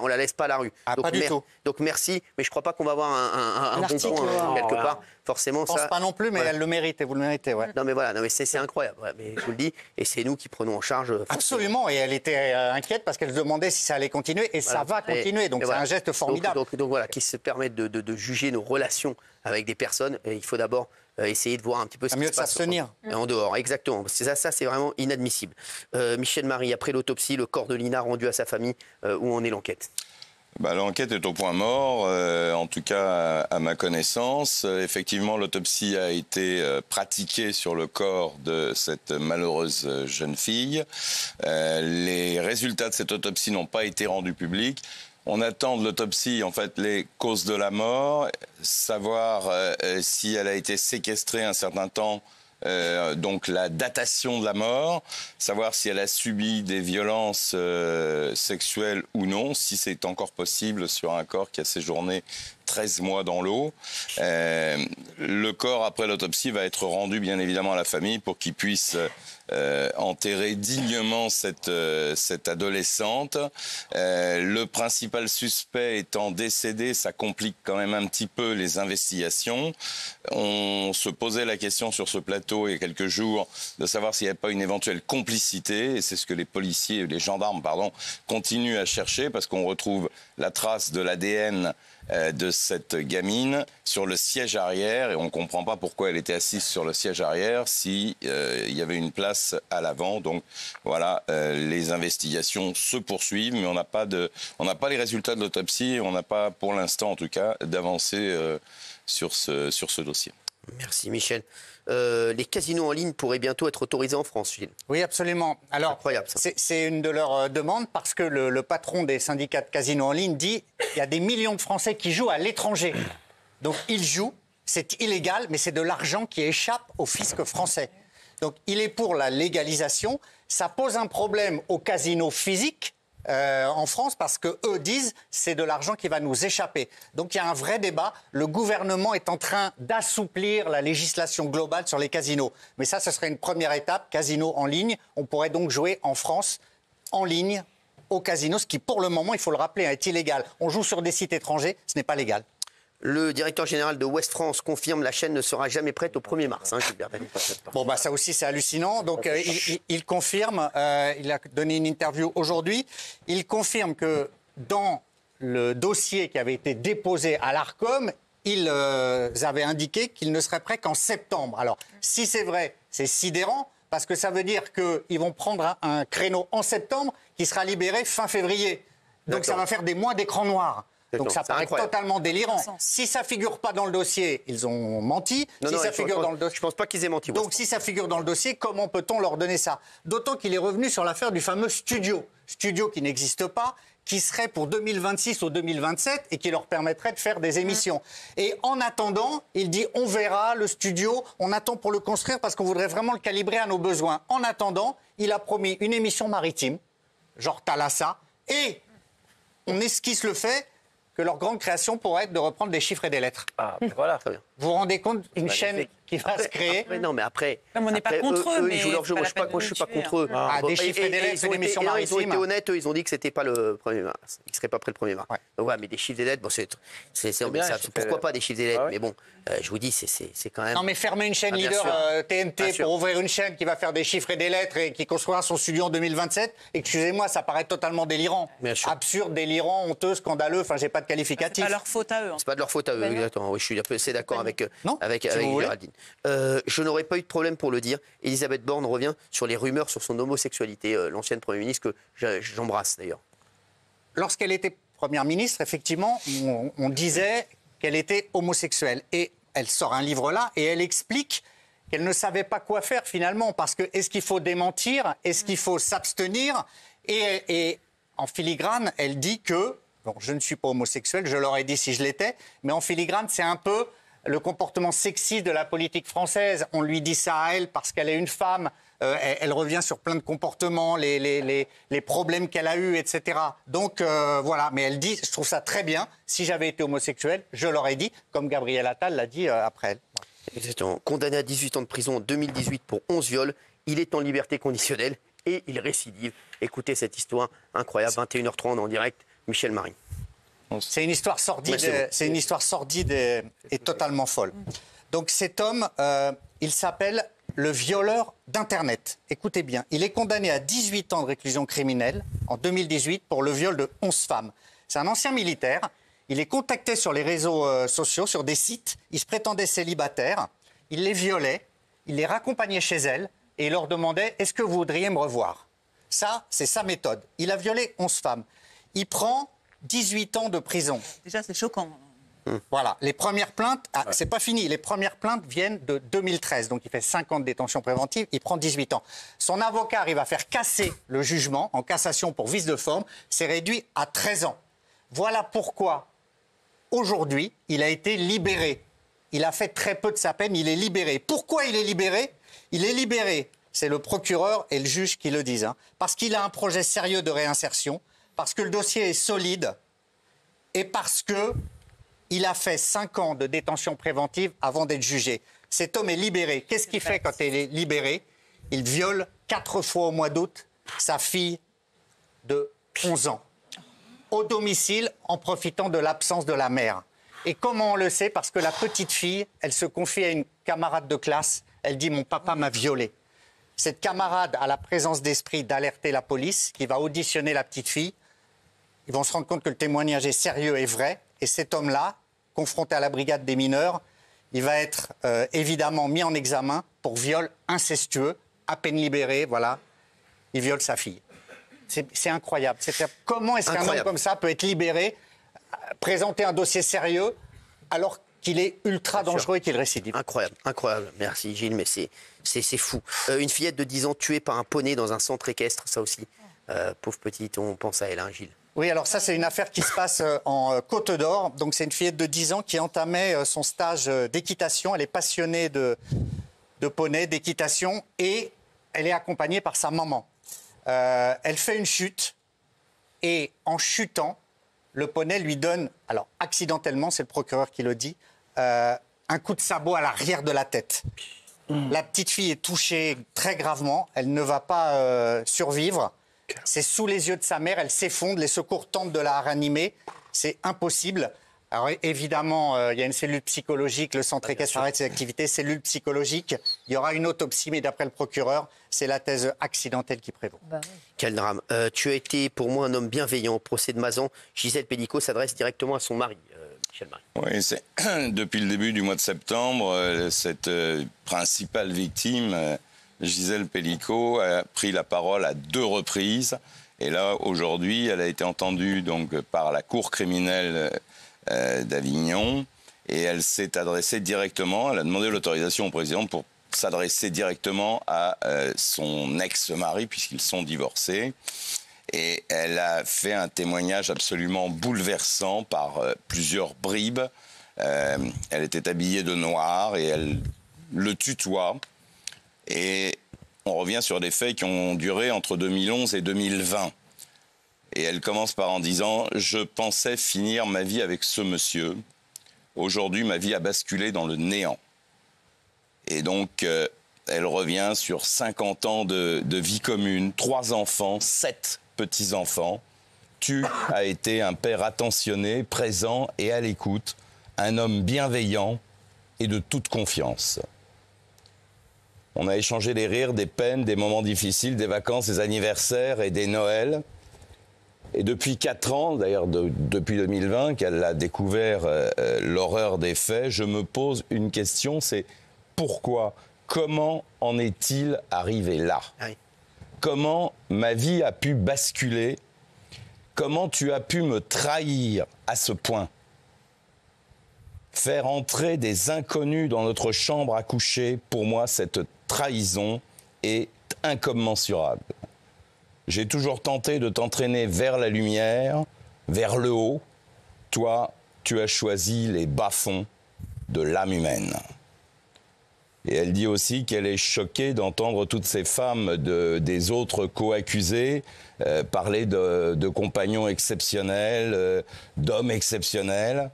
On la laisse pas à la rue. Donc, pas du tout. Donc merci, mais je ne crois pas qu'on va avoir un bon point quelque part. Forcément, je ne pense pas non plus, mais elle le mérite et vous le méritez. Ouais. Non mais voilà, c'est incroyable. Mais je vous le dis, et c'est nous qui prenons en charge. Absolument, et elle était inquiète parce qu'elle se demandait si ça allait continuer, et ça va continuer. Donc c'est un geste formidable. Donc voilà, qui se permettent de juger nos relations avec des personnes. Et il faut d'abord essayer de voir un petit peu ce qui se passe. Mieux de s'abstenir. En dehors, exactement. Ça c'est vraiment inadmissible. Michel Marie, après l'autopsie, le corps de Lina rendu à sa famille, où en est l'enquête? L'enquête est au point mort, en tout cas à ma connaissance. Effectivement, l'autopsie a été pratiquée sur le corps de cette malheureuse jeune fille. Les résultats de cette autopsie n'ont pas été rendus publics. On attend de l'autopsie, en fait, les causes de la mort, savoir si elle a été séquestrée un certain temps, donc la datation de la mort, savoir si elle a subi des violences sexuelles ou non, si c'est encore possible sur un corps qui a séjourné 13 mois dans l'eau. Le corps, après l'autopsie, va être rendu bien évidemment à la famille pour qu'ils puissent enterrer dignement cette adolescente. Le principal suspect étant décédé, ça complique quand même un petit peu les investigations. On se posait la question sur ce plateau il y a quelques jours de savoir s'il n'y avait pas une éventuelle complicité, et c'est ce que les gendarmes, continuent à chercher, parce qu'on retrouve la trace de l'ADN de cette gamine sur le siège arrière, et on ne comprend pas pourquoi elle était assise sur le siège arrière si il y avait une place à l'avant. Donc voilà, les investigations se poursuivent, mais on n'a pas les résultats de l'autopsie, et on n'a pas pour l'instant en tout cas d'avancée sur ce dossier. Merci Michel. Les casinos en ligne pourraient bientôt être autorisés en France, Gilles. Oui, absolument. Alors, incroyable, ça. C'est une de leurs demandes, parce que le patron des syndicats de casinos en ligne dit qu'il y a des millions de Français qui jouent à l'étranger. Donc, ils jouent, c'est illégal, mais c'est de l'argent qui échappe au fisc français. Donc, il est pour la légalisation. Ça pose un problème aux casinos physiques en France, parce qu'eux disent c'est de l'argent qui va nous échapper. Donc il y a un vrai débat. Le gouvernement est en train d'assouplir la législation globale sur les casinos. Mais ça, ce serait une première étape, casino en ligne. On pourrait donc jouer en France en ligne au casino, ce qui pour le moment, il faut le rappeler, est illégal. On joue sur des sites étrangers, ce n'est pas légal. Le directeur général de Ouest France confirme la chaîne ne sera jamais prête au 1er mars. Gilbert. Bon, ça aussi, c'est hallucinant. Donc, il confirme, il a donné une interview aujourd'hui, il confirme que dans le dossier qui avait été déposé à l'ARCOM, ils avaient indiqué qu'il ne serait prêt qu'en septembre. Alors, si c'est vrai, c'est sidérant, parce que ça veut dire qu'ils vont prendre un créneau en septembre qui sera libéré fin février. Donc, ça va faire des mois d'écran noir. Donc ça paraît totalement délirant. Si ça figure pas dans le dossier, ils ont menti. Je pense pas qu'ils aient menti. Donc si ça figure dans le dossier, comment peut-on leur donner ça? D'autant qu'il est revenu sur l'affaire du fameux studio qui n'existe pas, qui serait pour 2026 ou 2027 et qui leur permettrait de faire des émissions. Et en attendant, il dit on verra le studio, on attend pour le construire parce qu'on voudrait vraiment le calibrer à nos besoins. En attendant, il a promis une émission maritime, genre Thalassa, et on esquisse le fait que leur grande création pourrait être de reprendre des chiffres et des lettres. Ah, voilà, très bien. Vous vous rendez compte d'une chaîne qui va se créer? Non, mais après. Comme on n'est pas contre eux, mais ils jouent leur jeu. Moi, je ne suis pas contre eux. Des chiffres et des lettres, c'est des missions maritimes. Ils ont été honnêtes, eux, ils ont dit que c'était pas le 1er mars. Ils ne seraient pas prêts le 1er mars. Donc, ouais, mais des chiffres et des lettres, bon, pourquoi pas des chiffres et des lettres? Mais bon, je vous dis, c'est quand même. Non, mais fermer une chaîne leader TNT pour ouvrir une chaîne qui va faire des chiffres et des lettres et qui construira son studio en 2027, excusez-moi, ça paraît totalement délirant. Absurde, délirant, honteux, scandaleux, enfin, j'ai pas de qualificatif. C'est pas leur faute à eux. C'est pas de leur faute à eux, exactement. Oui, je suis assez d'accord avec Géraldine. Je n'aurais pas eu de problème pour le dire. Elisabeth Borne revient sur les rumeurs sur son homosexualité, l'ancienne Première ministre que j'embrasse d'ailleurs. Lorsqu'elle était Première ministre, effectivement, on disait qu'elle était homosexuelle. Et elle sort un livre là et elle explique qu'elle ne savait pas quoi faire finalement. Parce que est-ce qu'il faut démentir? Est-ce qu'il faut s'abstenir? Et en filigrane, elle dit que, bon, je ne suis pas homosexuel, je l'aurais dit si je l'étais, mais en filigrane, c'est un peu le comportement sexy de la politique française. On lui dit ça à elle parce qu'elle est une femme. Elle revient sur plein de comportements, les problèmes qu'elle a eus, etc. Donc voilà, mais elle dit, je trouve ça très bien. Si j'avais été homosexuel, je l'aurais dit, comme Gabriel Attal l'a dit après elle. Exactement. Condamné à 18 ans de prison en 2018 pour 11 viols, il est en liberté conditionnelle et il récidive. Écoutez cette histoire incroyable, 21h30 en direct, Michel Marie. C'est une histoire sordide, et totalement folle. Donc cet homme, il s'appelle le violeur d'Internet. Écoutez bien, il est condamné à 18 ans de réclusion criminelle en 2018 pour le viol de 11 femmes. C'est un ancien militaire. Il est contacté sur les réseaux sociaux, sur des sites. Il se prétendait célibataire. Il les violait. Il les raccompagnait chez elles et il leur demandait « Est-ce que vous voudriez me revoir ?» Ça, c'est sa méthode. Il a violé 11 femmes. Il prend 18 ans de prison. Déjà, c'est choquant. Voilà, les premières plaintes, c'est pas fini, les premières plaintes viennent de 2013, donc il fait 5 ans de détention préventive, il prend 18 ans. Son avocat arrive à faire casser le jugement en cassation pour vice de forme, c'est réduit à 13 ans. Voilà pourquoi, aujourd'hui, il a été libéré. Il a fait très peu de sa peine, il est libéré. Pourquoi il est libéré? Il est libéré, c'est le procureur et le juge qui le disent, parce qu'il a un projet sérieux de réinsertion, parce que le dossier est solide et parce que il a fait 5 ans de détention préventive avant d'être jugé. Cet homme est libéré. Qu'est-ce qu'il fait quand il est libéré? Il viole 4 fois au mois d'août sa fille de 11 ans. Au domicile, en profitant de l'absence de la mère. Et comment on le sait? Parce que la petite fille, elle se confie à une camarade de classe. Elle dit « Mon papa m'a violée ». Cette camarade a la présence d'esprit d'alerter la police, qui va auditionner la petite fille. Ils vont se rendre compte que le témoignage est sérieux et vrai. Et cet homme-là, confronté à la brigade des mineurs, il va être évidemment mis en examen pour viol incestueux, à peine libéré, voilà. Il viole sa fille. C'est incroyable. Comment est-ce qu'un homme comme ça peut être libéré, présenter un dossier sérieux, alors qu'il est ultra dangereux et qu'il récidive? Incroyable, incroyable. Merci Gilles, mais c'est fou. Une fillette de 10 ans tuée par un poney dans un centre équestre, ça aussi. Pauvre petite, on pense à elle, hein, Gilles. Oui, alors ça, c'est une affaire qui se passe en Côte d'Or. Donc, c'est une fillette de 10 ans qui entamait son stage d'équitation. Elle est passionnée de poney, d'équitation, et elle est accompagnée par sa maman. Elle fait une chute, et en chutant, le poney lui donne, alors accidentellement, c'est le procureur qui le dit, un coup de sabot à l'arrière de la tête. La petite fille est touchée très gravement. Elle ne va pas survivre. C'est sous les yeux de sa mère, elle s'effondre, les secours tentent de la ranimer, c'est impossible. Alors évidemment, il y a une cellule psychologique, le centre équestre arrête ses activités, cellule psychologique, il y aura une autopsie, mais d'après le procureur, c'est la thèse accidentelle qui prévaut. Bah oui. Quel drame. Tu as été pour moi un homme bienveillant. Au procès de Mazan, Gisèle Pélicaud s'adresse directement à son mari. Michel Marie. Oui, c'est depuis le début du mois de septembre, cette principale victime... Gisèle Pélicaud a pris la parole à 2 reprises. Et là, aujourd'hui, elle a été entendue donc, par la Cour criminelle d'Avignon. Et elle s'est adressée directement, elle a demandé l'autorisation au président pour s'adresser directement à son ex-mari, puisqu'ils sont divorcés. Et elle a fait un témoignage absolument bouleversant par plusieurs bribes. Elle était habillée de noir et elle le tutoie. Et on revient sur des faits qui ont duré entre 2011 et 2020. Et elle commence par en disant « Je pensais finir ma vie avec ce monsieur. Aujourd'hui, ma vie a basculé dans le néant. » Et donc, elle revient sur 50 ans de vie commune, 3 enfants, 7 petits-enfants. Tu as été un père attentionné, présent et à l'écoute, un homme bienveillant et de toute confiance. On a échangé des rires, des peines, des moments difficiles, des vacances, des anniversaires et des Noëls. Et depuis 4 ans, d'ailleurs depuis 2020, qu'elle a découvert l'horreur des faits, je me pose une question, c'est pourquoi, comment en est-il arrivé là? Comment ma vie a pu basculer? Comment tu as pu me trahir à ce point? Faire entrer des inconnus dans notre chambre à coucher, pour moi, cette trahison est incommensurable. J'ai toujours tenté de t'entraîner vers la lumière, vers le haut. Toi, tu as choisi les bas-fonds de l'âme humaine. Et elle dit aussi qu'elle est choquée d'entendre toutes ces femmes des autres co-accusés parler de compagnons exceptionnels, d'hommes exceptionnels.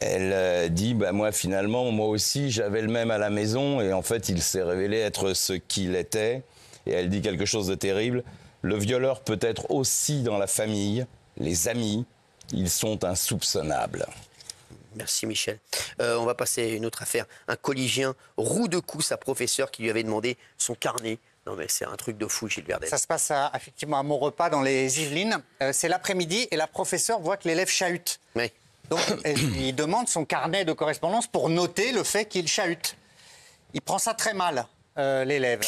Elle dit, bah, moi finalement, moi aussi j'avais le même à la maison et en fait il s'est révélé être ce qu'il était. Et elle dit quelque chose de terrible, le violeur peut être aussi dans la famille, les amis, ils sont insoupçonnables. Merci Michel. On va passer à une autre affaire. Un collégien roue de coups sa professeure qui lui avait demandé son carnet. Non mais c'est un truc de fou, Gilles Verdel. Ça se passe effectivement à Maurepas dans les Yvelines. C'est l'après-midi et la professeure voit que l'élève chahute. Oui. Donc elle lui demande son carnet de correspondance pour noter le fait qu'il chahute. Il prend ça très mal, l'élève.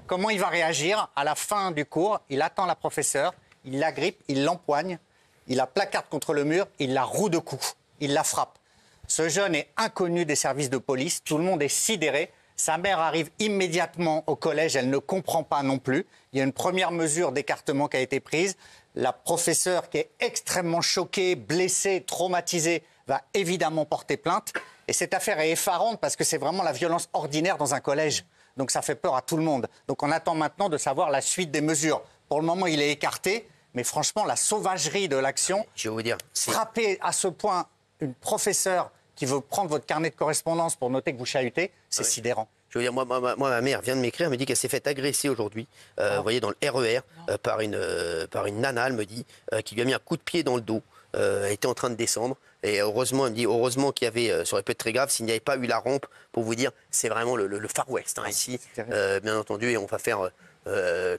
Comment il va réagir? À la fin du cours, il attend la professeure, il l'agrippe, il l'empoigne, il la placarde contre le mur, il la roue de coups. Il la frappe. Ce jeune est inconnu des services de police. Tout le monde est sidéré. Sa mère arrive immédiatement au collège. Elle ne comprend pas non plus. Il y a une première mesure d'écartement qui a été prise. La professeure, qui est extrêmement choquée, blessée, traumatisée, va évidemment porter plainte. Et cette affaire est effarante parce que c'est vraiment la violence ordinaire dans un collège. Donc ça fait peur à tout le monde. Donc on attend maintenant de savoir la suite des mesures. Pour le moment, il est écarté. Mais franchement, la sauvagerie de l'action, je vais vous dire, frapper à ce point une professeure qui veut prendre votre carnet de correspondance pour noter que vous chahutez, c'est sidérant. Je veux dire, moi, ma mère vient de m'écrire, elle me dit qu'elle s'est fait agresser aujourd'hui, vous voyez, dans le RER, par une nana, elle me dit, qui lui a mis un coup de pied dans le dos. Elle était en train de descendre. Et heureusement, elle me dit, heureusement qu'il y avait, ça aurait pu être très grave s'il n'y avait pas eu la rampe, pour vous dire, c'est vraiment le Far West, hein, ici, bien entendu, et on va faire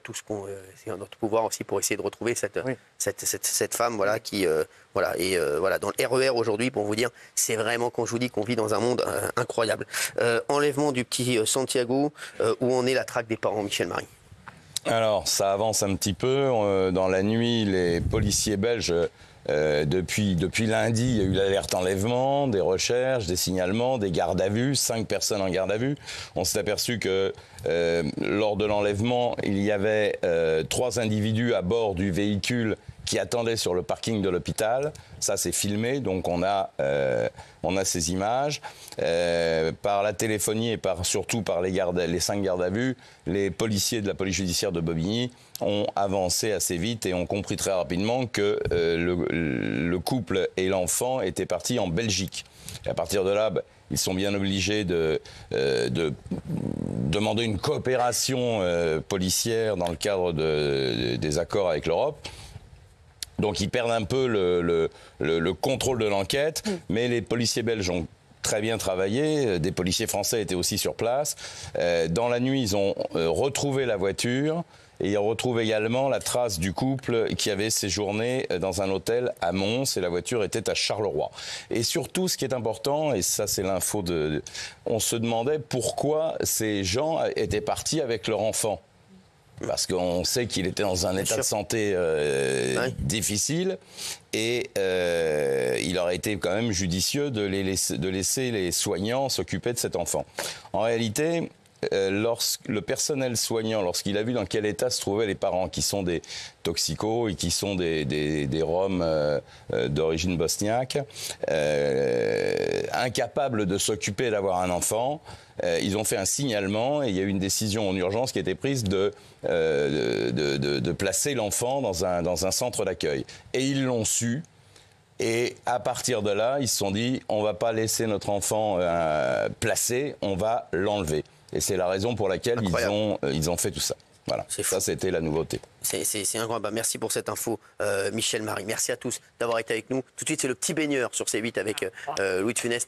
tout ce qu'on c'est à notre pouvoir aussi pour essayer de retrouver cette femme, voilà, qui voilà, et voilà, dans le RER aujourd'hui, pour vous dire, c'est vraiment, quand je vous dis qu'on vit dans un monde incroyable. Enlèvement du petit Santiago, où en est la traque des parents, Michel Marie? Alors, ça avance un petit peu. Dans la nuit, les policiers belges, depuis lundi, il y a eu l'alerte enlèvement, des recherches, des signalements, des gardes à vue, 5 personnes en garde à vue. On s'est aperçu que lors de l'enlèvement, il y avait 3 individus à bord du véhicule qui attendaient sur le parking de l'hôpital. Ça, c'est filmé, donc on a ces images. Par la téléphonie et surtout par les 5 gardes à vue, les policiers de la police judiciaire de Bobigny ont avancé assez vite et ont compris très rapidement que le couple et l'enfant étaient partis en Belgique. Et à partir de là, ils sont bien obligés de demander une coopération policière dans le cadre des accords avec l'Europe. Donc ils perdent un peu le contrôle de l'enquête, mais les policiers belges ont très bien travaillé, des policiers français étaient aussi sur place. Dans la nuit, ils ont retrouvé la voiture et ils retrouvent également la trace du couple qui avait séjourné dans un hôtel à Mons et la voiture était à Charleroi. Et surtout, ce qui est important, et ça c'est l'info on se demandait pourquoi ces gens étaient partis avec leur enfant. Parce qu'on sait qu'il était dans un état de santé difficile et il aurait été quand même judicieux de laisser les soignants s'occuper de cet enfant. En réalité, le personnel soignant, lorsqu'il a vu dans quel état se trouvaient les parents, qui sont des toxicos et qui sont des Roms d'origine bosniaque, incapables de s'occuper d'avoir un enfant, ils ont fait un signalement et il y a eu une décision en urgence qui a été prise de placer l'enfant dans un centre d'accueil. Et ils l'ont su. Et à partir de là, ils se sont dit, on ne va pas laisser notre enfant placé, on va l'enlever. Et c'est la raison pour laquelle ils ont fait tout ça. Voilà, ça c'était la nouveauté. C'est incroyable. Merci pour cette info, Michel, Marie. Merci à tous d'avoir été avec nous. Tout de suite, c'est le petit baigneur sur C8 avec Louis de Funès.